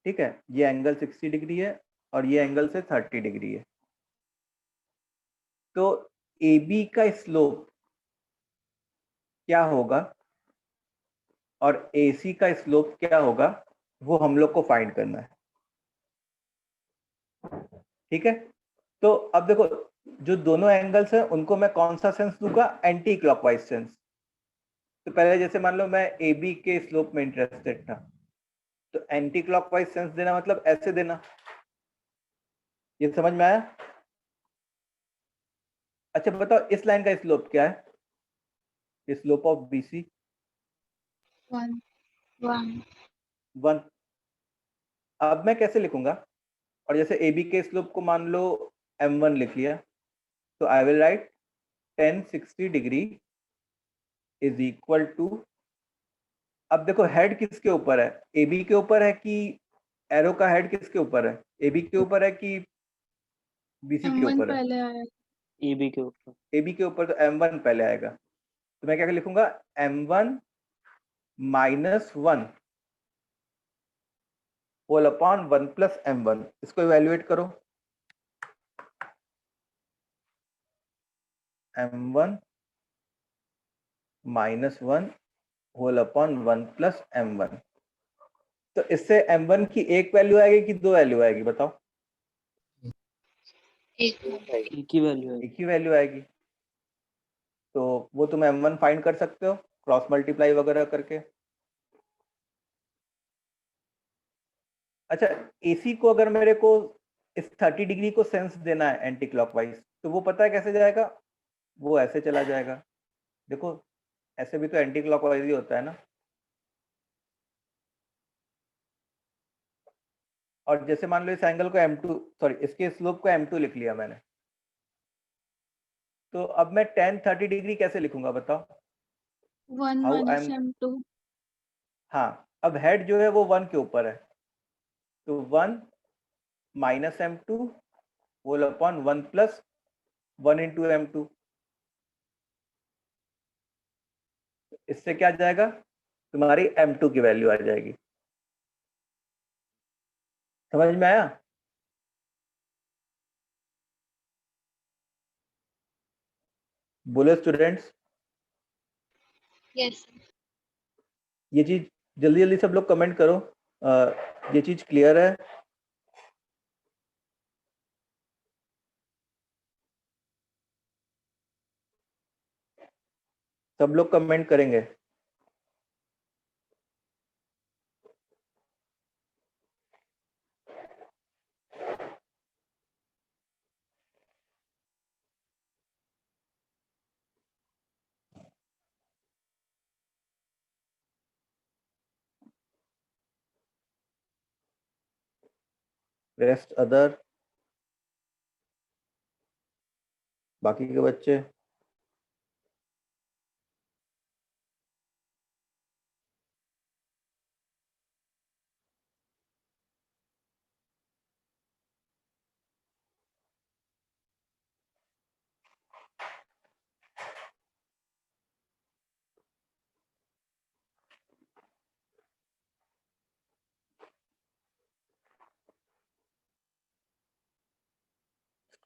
ठीक है, ये एंगल 60 डिग्री है और ये एंगल से 30 डिग्री है। तो AB का स्लोप क्या होगा और AC का स्लोप क्या होगा वो हम लोग को फाइंड करना है। ठीक है, तो अब देखो जो दोनों एंगल्स हैं उनको मैं कौन सा सेंस दूंगा, एंटी क्लॉकवाइज सेंस। तो पहले जैसे मान लो मैं AB के स्लोप में इंटरेस्टेड था तो एंटी क्लॉकवाइज सेंस देना मतलब ऐसे देना। ये समझ में आया? अच्छा बताओ इस लाइन का स्लोप क्या है, स्लोप ऑफ BC 1 1 1। अब मैं कैसे लिखूंगा, और जैसे AB के स्लोप को मान लो m1 लिख लिया तो I will write tan 60 degree is equal to, अब देखो हेड किसके ऊपर है, AB के ऊपर है कि एरो का हेड किसके ऊपर है, AB के ऊपर है कि BC के m1 ऊपर है? पहले आया EB के ऊपर। AB के ऊपर, तो m1 पहले आएगा। तो मैं क्या लिखूंगा, m1 minus 1 whole upon 1 plus m1। इसको इवेल्युएट करो, m1 minus 1 whole upon 1 plus m1। तो इससे m1 की एक वैल्यू आएगी कि दो वैल्यू आएगी बताओ? एक E की वैल्यू है। एक ही वैल्यू आएगी। तो वो तुम m1 फाइंड कर सकते हो क्रॉस मल्टीप्लाई वगैरह करके। अच्छा, AC को अगर मेरे को इस 30 डिग्री को सेंस देना है एंटी क्लॉकवाइज, तो वो पता है कैसे जाएगा, वो ऐसे चला जाएगा। देखो ऐसे भी तो एंटी क्लॉकवाइज ही होता है ना। और जैसे मान लो इस एंगल को m2, सॉरी इसके स्लोप को m2 लिख लिया मैंने, तो अब मैं tan 30 डिग्री कैसे लिखूंगा बताओ? 1 how I minus M, m2 हाँ अब हेड जो है वो 1 के ऊपर है तो 1 minus m2 whole upon 1 plus 1 into m2। इससे क्या जाएगा, तुम्हारी m2 की वैल्यू आ जाएगी। समझ में आया? बोलो स्टूडेंट्स, yes ये चीज जल्दी जल्दी सब लोग कमेंट करो, ये चीज क्लियर है? सब लोग कमेंट करेंगे? रेस्ट अदर, बाकी के बच्चे?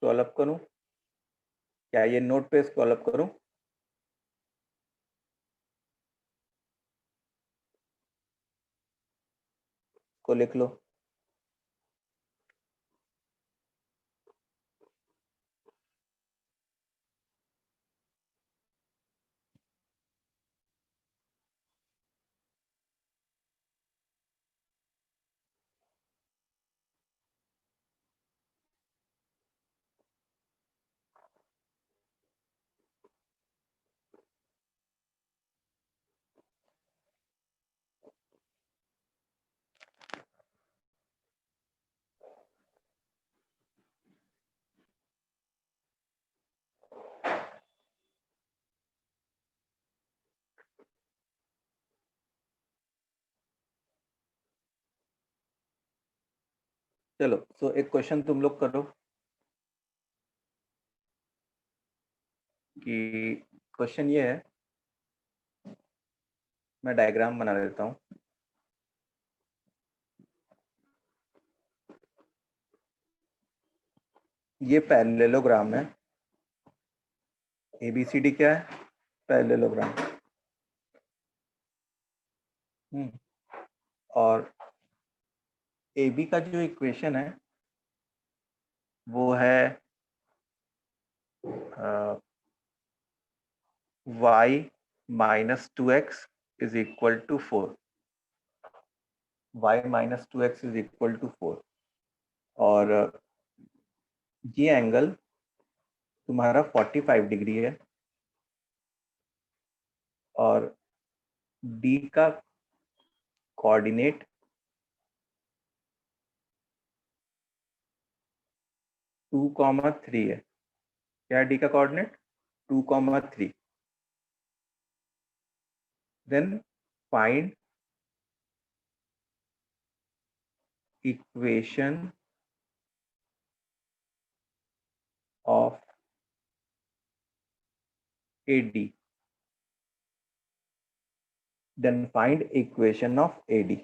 स्क्रॉल अप करूं? क्या ये नोट पे स्क्रॉल अप करूं? को लिख लो। चलो, सो एक क्वेश्चन तुम लोग करो कि क्वेश्चन ये है, मैं डायग्राम बना देता हूँ। ये पैरेललोग्राम है। ABCD क्या है? पैरेललोग्राम। और AB का जो इक्वेशन है वो है y minus 2x is equal to 4। y minus 2x is equal to 4। और ये एंगल तुम्हारा 45 डिग्री है और D का कोऑर्डिनेट 2,3 है। क्या है D का coordinate? 2,3। Then find equation of AD। Then find equation of AD।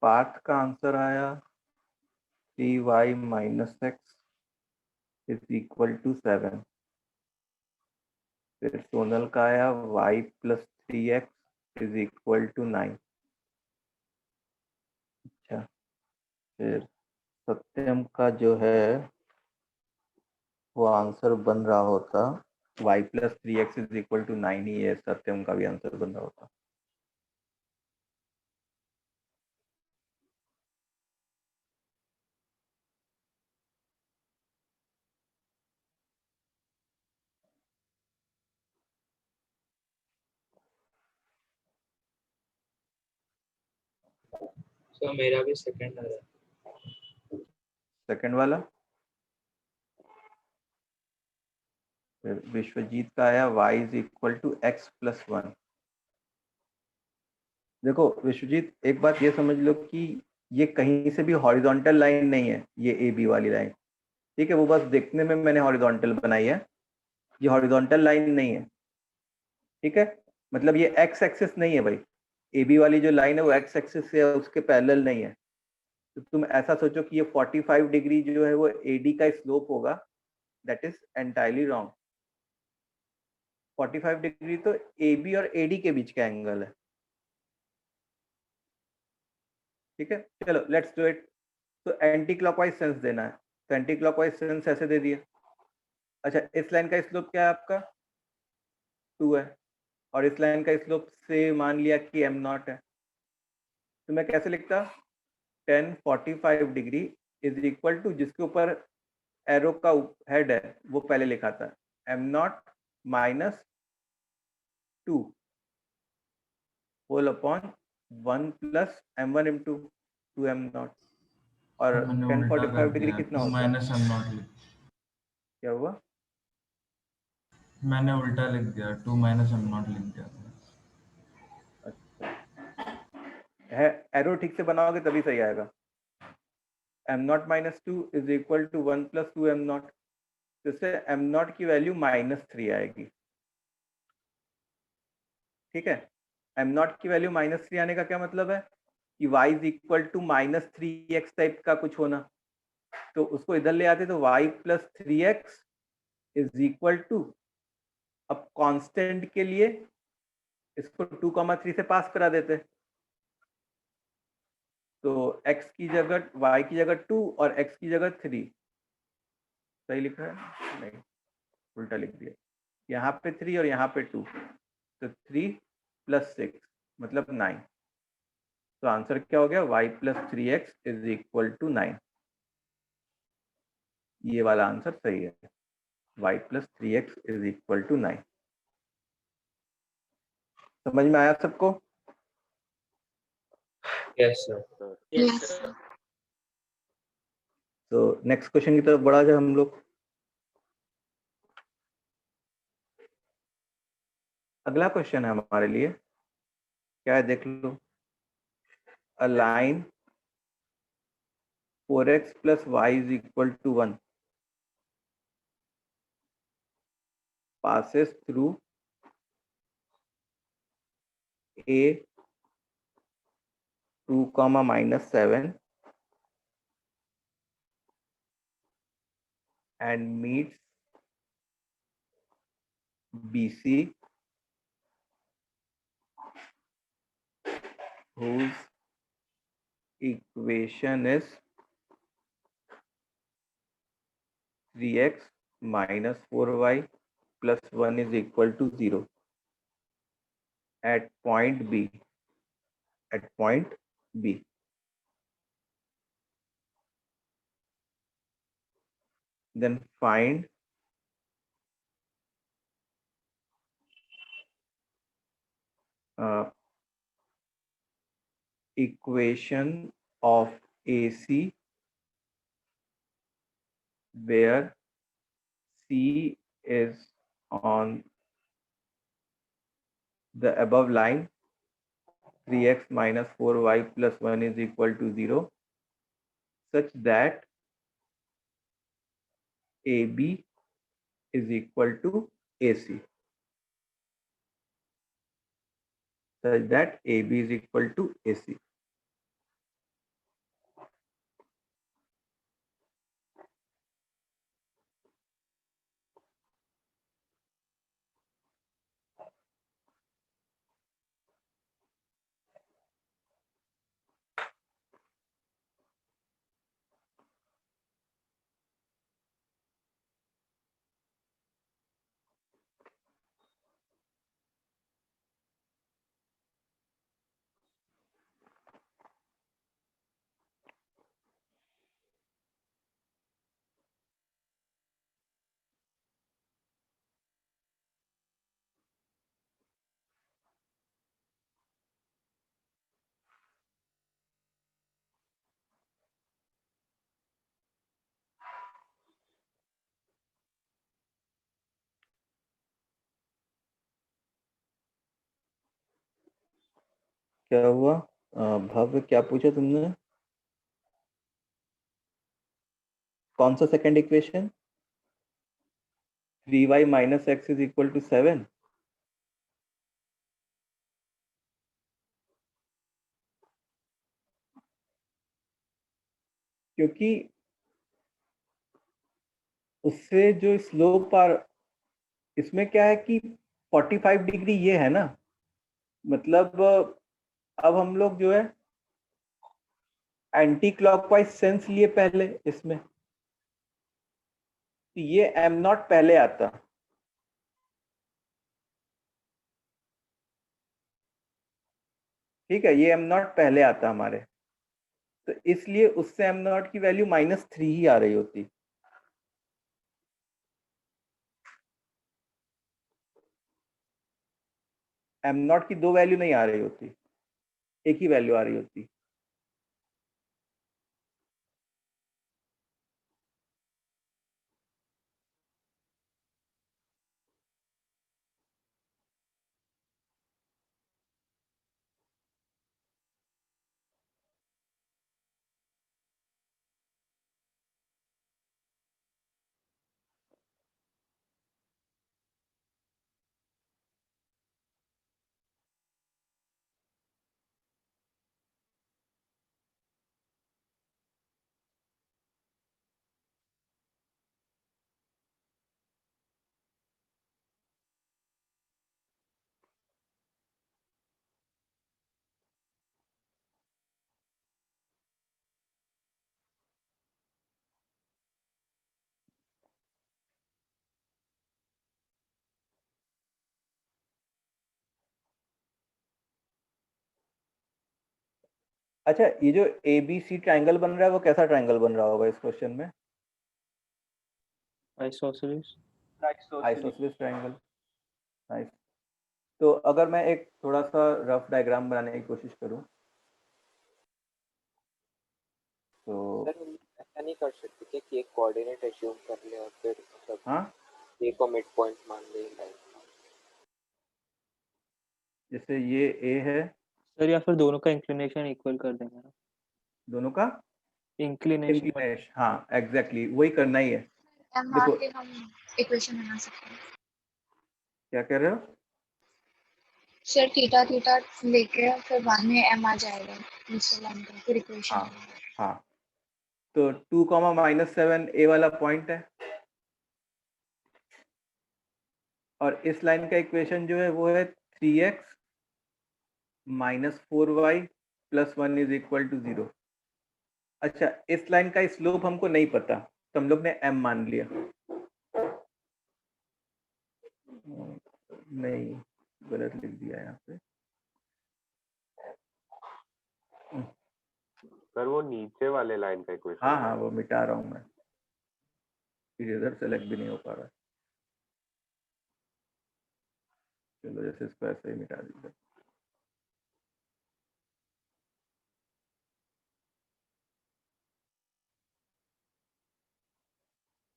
Parth का आंसर आया 3y minus x is equal to 7। फिर सोनल का आया y plus 3x is equal to 9। अच्छा, फिर सत्यम का जो है वो आंसर बन रहा होता y plus 3x is equal to 9 ही है, सत्यम का भी आंसर बन रहा होता। सो मेरा भी सेकंड आ रहा है। सेकंड वाला विश्वजीत का आया y is equal to x plus 1। देखो विश्वजीत, एक बात ये समझ लो कि ये कहीं से भी हॉरिजॉन्टल लाइन नहीं है, ये ए बी वाली लाइन, ठीक है, वो बस देखने में मैंने हॉरिजॉन्टल बनाई है, ये हॉरिजॉन्टल लाइन नहीं है, ठीक है। मतलब ये एक्स एक्सिस नहीं है भाई, ए बी वाली जो लाइन है वो एक्स एक्सिस से उसके पैरेलल नहीं है। तो तुम ऐसा सोचो कि ये 45 डिग्री जो है वो ए डी का स्लोप होगा, that is entirely wrong. 45 degree तो ए बी और ए डी के बीच का एंगल है, ठीक है। चलो लेट्स डू इट। तो एंटी क्लॉकवाइज सेंस देना है, तो एंटी क्लॉकवाइज सेंस ऐसे दे दिए। अच्छा, इस लाइन का स्लोप क्या है आपका 2 है, और इस लाइन का स्लोप से मान लिया कि एम नॉट है, तो मैं कैसे लिखता 1045 डिग्री इज इक्वल टू, जिसके ऊपर एरो का हेड है वो पहले लिखा था, m naught minus 2 whole upon 1 plus m1 m2 2m0। और मैंने उल्टा 1045 कर डिग्री दिया, कितना 2 होता है, माइनस एम नॉट लिख, क्या हुआ? मैंने उल्टा लिख दिया, 2 माइनस एम नॉट लिख दिया था। है, एरो ठीक से बनाओगे तभी सही आएगा। M naught minus 2 is equal to 1 plus 2 m naught, तो इससे एम नॉट की वैल्यू -3 आएगी, ठीक है। एम नॉट की वैल्यू -3 आने का क्या मतलब है कि y is equal to -3x type का कुछ होना, तो उसको इधर ले आते तो y plus 3x is equal to, अब कांस्टेंट के लिए इसको 2,3 से पास करा देते, तो x की जगह y की जगह 2 और x की जगह 3, सही लिखा है? नहीं, उल्टा लिख दिया, यहाँ पे 3 और यहाँ पे 2, तो 3 प्लस 6 मतलब 9। तो आंसर क्या हो गया, y plus 3x is equal to 9। ये वाला आंसर सही है, y plus 3x is equal to 9। समझ में आया सबको? Yes sir. Yes. तो नेक्स्ट क्वेश्चन की तरफ बढ़ा जाए हम लोग। अगला क्वेश्चन है हमारे लिए, क्या है देख लो। A line 4x plus y is equal to 1 passes through a 2 comma -7 and meets BC whose equation is 3x minus 4y plus 1 is equal to 0 at point B. At point B. Then find equation of AC where C is on the above line, 3x minus 4y plus 1 is equal to 0, such that AB is equal to AC. Such that AB is equal to AC. क्या हुआ? भव्य, क्या पूछा तुमने? कौन सा second equation? 3y minus x is equal to 7. क्योंकि उससे जो स्लोप आर, इसमें क्या है कि 45 डिग्री ये है ना, मतलब अब हम लोग जो है एंटी क्लॉकवाइज सेंस लिए पहले इसमें, तो ये m नॉट पहले आता, ठीक है, ये m नॉट पहले आता हमारे, तो इसलिए उससे m नॉट की वैल्यू -3 ही आ रही होती। m नॉट की दो वैल्यू नहीं आ रही होती, एक ही वैल्यू आ रही होती। अच्छा, ये जो ABC ट्रायंगल बन रहा है वो कैसा ट्रायंगल बन रहा होगा इस क्वेश्चन में? आइसोसेलेस। Isosceles triangle. नाइस। तो अगर मैं एक थोड़ा सा रफ डायग्राम बनाने की कोशिश करूं तो सर हम ऐसा नहीं कर सकते क्या कि एक कोऑर्डिनेट एज्यूम कर ले और फिर मतलब हाँ, ए को मिड पॉइंट मान ले लाइन। जैसे ये A है, सर या फिर दोनों का इंक्लिनेशन इक्वल कर देंगे ना, दोनों का इंक्लिनेशन। इंक्लिनेशन, हाँ एग्जैक्टली वही करना ही है। m मान देखो के हम इक्वेशन बना सकते हैं। क्या कह रहे हो? सर थीटा थीटा लेके फिर बाद में m आ जाएगा दूसरे लाइन का, फिर इक्वेशन। हाँ हाँ, तो 2, -7 A वाला पॉइंट है, और इस लाइन का इक्वेशन जो है वो है 3x - 4y + 1 is equal to 0। अच्छा, इस लाइन का स्लोप हमको नहीं पता, तो हम लोग ने m मान लिया। नहीं, गलत लिख दिया यहाँ पे। सर वो नीचे वाले लाइन का इक्वेशन। हाँ हाँ, वो मिटा रहा हूँ मैं, इधर सेलेक्ट भी नहीं हो पा रहा है। चलो जैसे इसको ऐसे ही मिटा दीजिए।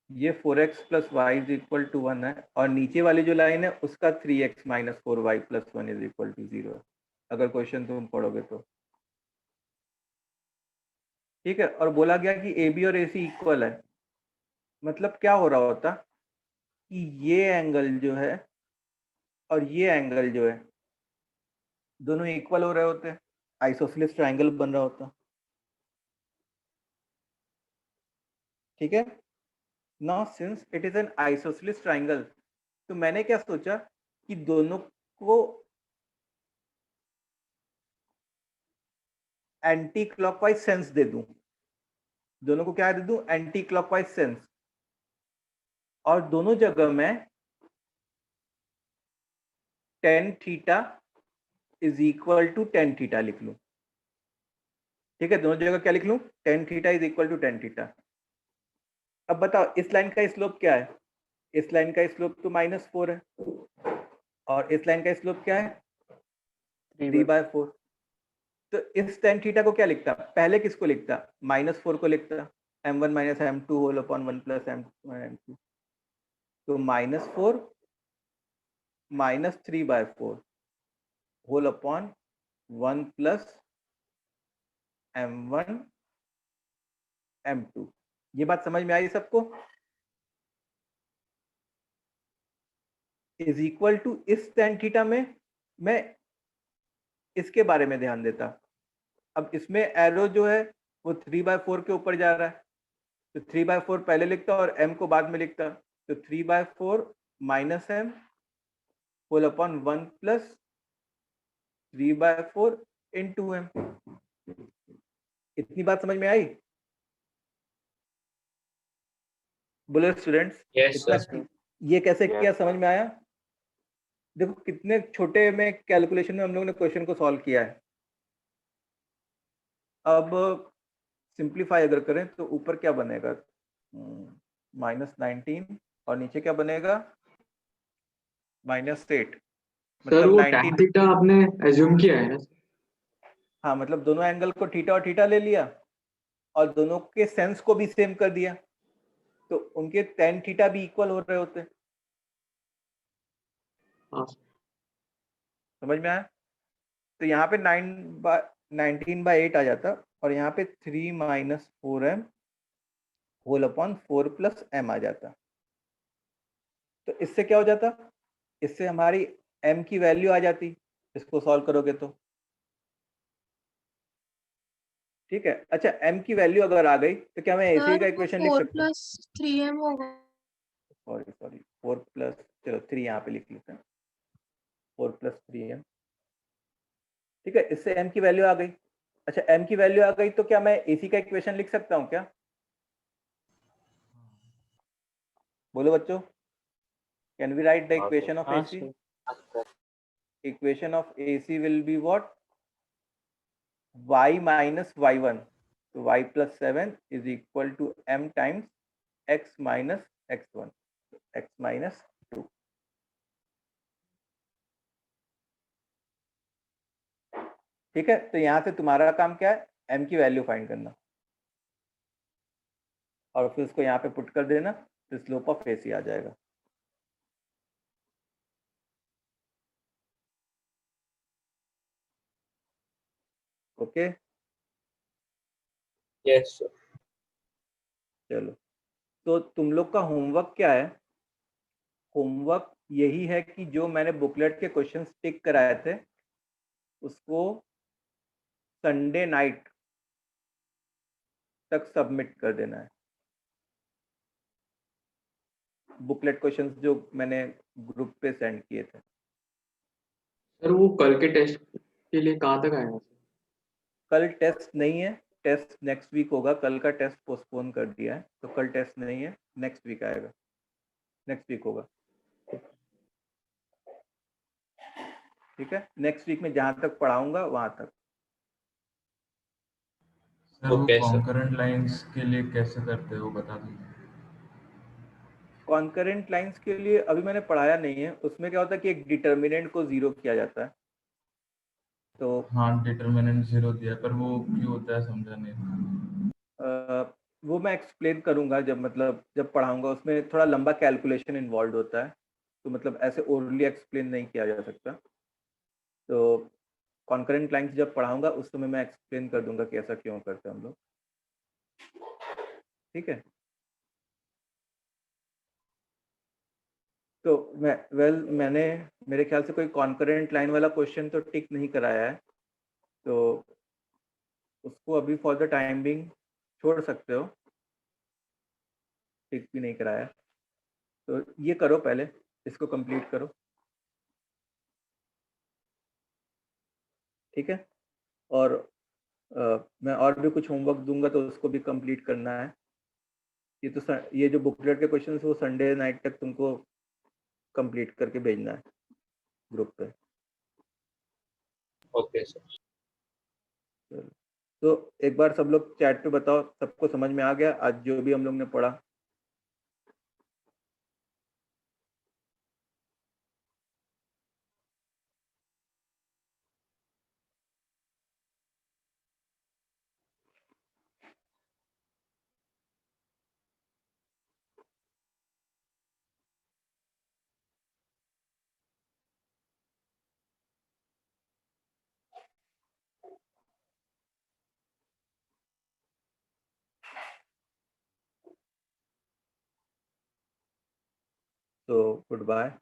ये 4x + y is equal to 1 है, और नीचे वाली जो लाइन है उसका 3x - 4y + 1 is equal to 0 है, अगर क्वेश्चन तुम पढ़ोगे तो। ठीक है, और बोला गया कि AB और AC इक्वल है, मतलब क्या हो रहा होता कि ये एंगल जो है और ये एंगल जो है दोनों इक्वल हो रहे होते हैं, आइसोसेलेस ट्रायंगल बन रहा होता। ठीक है, now since it is an isosceles triangle, तो मैंने क्या सोचा कि दोनों को एंटी क्लॉकवाइज सेंस दे दूं, दोनों को क्या दे दूं? एंटी क्लॉकवाइज सेंस, और दोनों जगह मैं tan theta is equal to tan theta लिख लूं। ठीक है, दोनों जगह क्या लिख लूं? tan theta is equal to tan theta. अब बताओ इस लाइन का स्लोप क्या है? इस लाइन का स्लोप तो -4 है, और इस लाइन का स्लोप क्या है? 3/4। तो इस tan थीटा को क्या लिखता? पहले किसको लिखता? -4 को लिखता, m1 - m2 whole upon 1 + m2। तो -4 - 3/4 whole upon 1 plus m1 m2। ये बात समझ में आई सबको? इज इक्वल टू इस tan थीटा में मैं इसके बारे में ध्यान देता। अब इसमें एरो जो है वो 3/4 के ऊपर जा रहा है, तो 3/4 पहले लिखता और m को बाद में लिखता। तो 3/4 minus m whole upon 1 plus 3/4 into m। इतनी बात समझ में आई? बोलो स्टूडेंट्स, यस सर। ये कैसे Yes, किया, sir. समझ में आया? देखो कितने छोटे में कैलकुलेशन में हम लोगों ने क्वेश्चन को सॉल्व किया है। अब सिंप्लीफाई अगर करें तो ऊपर क्या बनेगा, -19 और नीचे क्या बनेगा, -8। सर वो tan 19, थीटा आपने एज्यूम किया है ना? हाँ मतलब दोनों एंगल को थीटा और थीटा ले लिया और दोनों के सेंस को भी सेम कर दिया, तो उनके tan थीटा भी इक्वल हो रहे होते। हाँ। समझ में आया? तो यहाँ पे 19/8 आ जाता और यहाँ पे 3 minus 4m whole upon 4 plus m आ जाता। तो इससे क्या हो जाता, इससे हमारी m की वैल्यू आ जाती, इसको सॉल्व करोगे तो। ठीक है, अच्छा m की वैल्यू अगर आ गई तो क्या मैं ऐसे ही का इक्वेशन लिख सकता हूँ? 4+3m होगा। सॉरी 4 प्लस, चलो 3 यहाँ पे लिख लेते हैं, 4 प्लस 3m। ठीक है, इससे m की वैल्यू आ गई। अच्छा m की वैल्यू आ गई तो क्या मैं AC का इक्वेशन लिख सकता हूँ क्या? बोलो बच्चों, कैन वी राइट द हाँ, इक्वेशन ऑफ हाँ AC? Sir. Equation of AC will be what? Y minus y1, so y plus 7 is equal to m times x minus x1, x minus 2। ठीक है, तो यहां से तुम्हारा काम क्या है, m की वैल्यू फाइंड करना और फिर उसको यहाँ पे पुट कर देना, तो स्लोप ऑफ AC आ जाएगा। Okay yes sir. चलो, तो तुम लोग का होमवर्क क्या है? होमवर्क यही है कि जो मैंने बुकलेट के क्वेश्चंस टिक कराए थे उसको संडे नाइट तक सबमिट कर देना है। बुकलेट क्वेश्चंस जो मैंने ग्रुप पे सेंड किए थे। सर वो कल के टेस्ट के लिए कहाँ तक आएगा? कल टेस्ट नहीं है, टेस्ट नेक्स्ट वीक होगा। कल का टेस्ट पोस्टपोन कर दिया है, तो कल टेस्ट नहीं है, नेक्स्ट वीक आएगा, नेक्स्ट वीक होगा। ठीक है, नेक्स्ट वीक में जहां तक पढ़ाऊंगा वहां तक। सर वो Okay, sir. कॉन्करेंट लाइंस के लिए कैसे करते हो बता दीजिए। कॉन्करेंट लाइंस के लिए अभी मैंने पढ़ाया नहीं है। उसमें क्या होता है कि एक डिटर्मिनेंट को जीरो किया जाता है, तो हाँ डिटरमिनेंट 0 दिया है, पर वो क्यों होता है समझा नहीं। वो मैं एक्सप्लेन करूंगा जब, मतलब जब पढ़ाऊंगा। उसमें थोड़ा लंबा कैलकुलेशन इन्वॉल्व होता है, तो मतलब ऐसे ओरली एक्सप्लेन नहीं किया जा सकता। तो कॉन्करेंट लाइंस जब पढ़ाऊंगा उस समय मैं एक्सप्लेन कर दूंगा कि ऐसा क्यों करते हैं हम लोग। ठीक है, तो मैंने मेरे ख्याल से कोई कॉन्करेंट लाइन वाला क्वेश्चन तो टिक नहीं कराया है, तो उसको अभी फॉर द टाइम बिंग छोड़ सकते हो, टिक भी नहीं कराया। तो ये करो, पहले इसको कंप्लीट करो। ठीक है, और मैं और भी कुछ होमवर्क दूंगा तो उसको भी कंप्लीट करना है। ये जो बुकलेट के क्वेश्चन है वो संडे नाइट तक तुमको कंप्लीट करके भेजना है ग्रुप पे। Okay, sir. चलो, तो एक बार सब लोग चैट पे बताओ सबको समझ में आ गया आज जो भी हम लोग ने पढ़ा? So goodbye.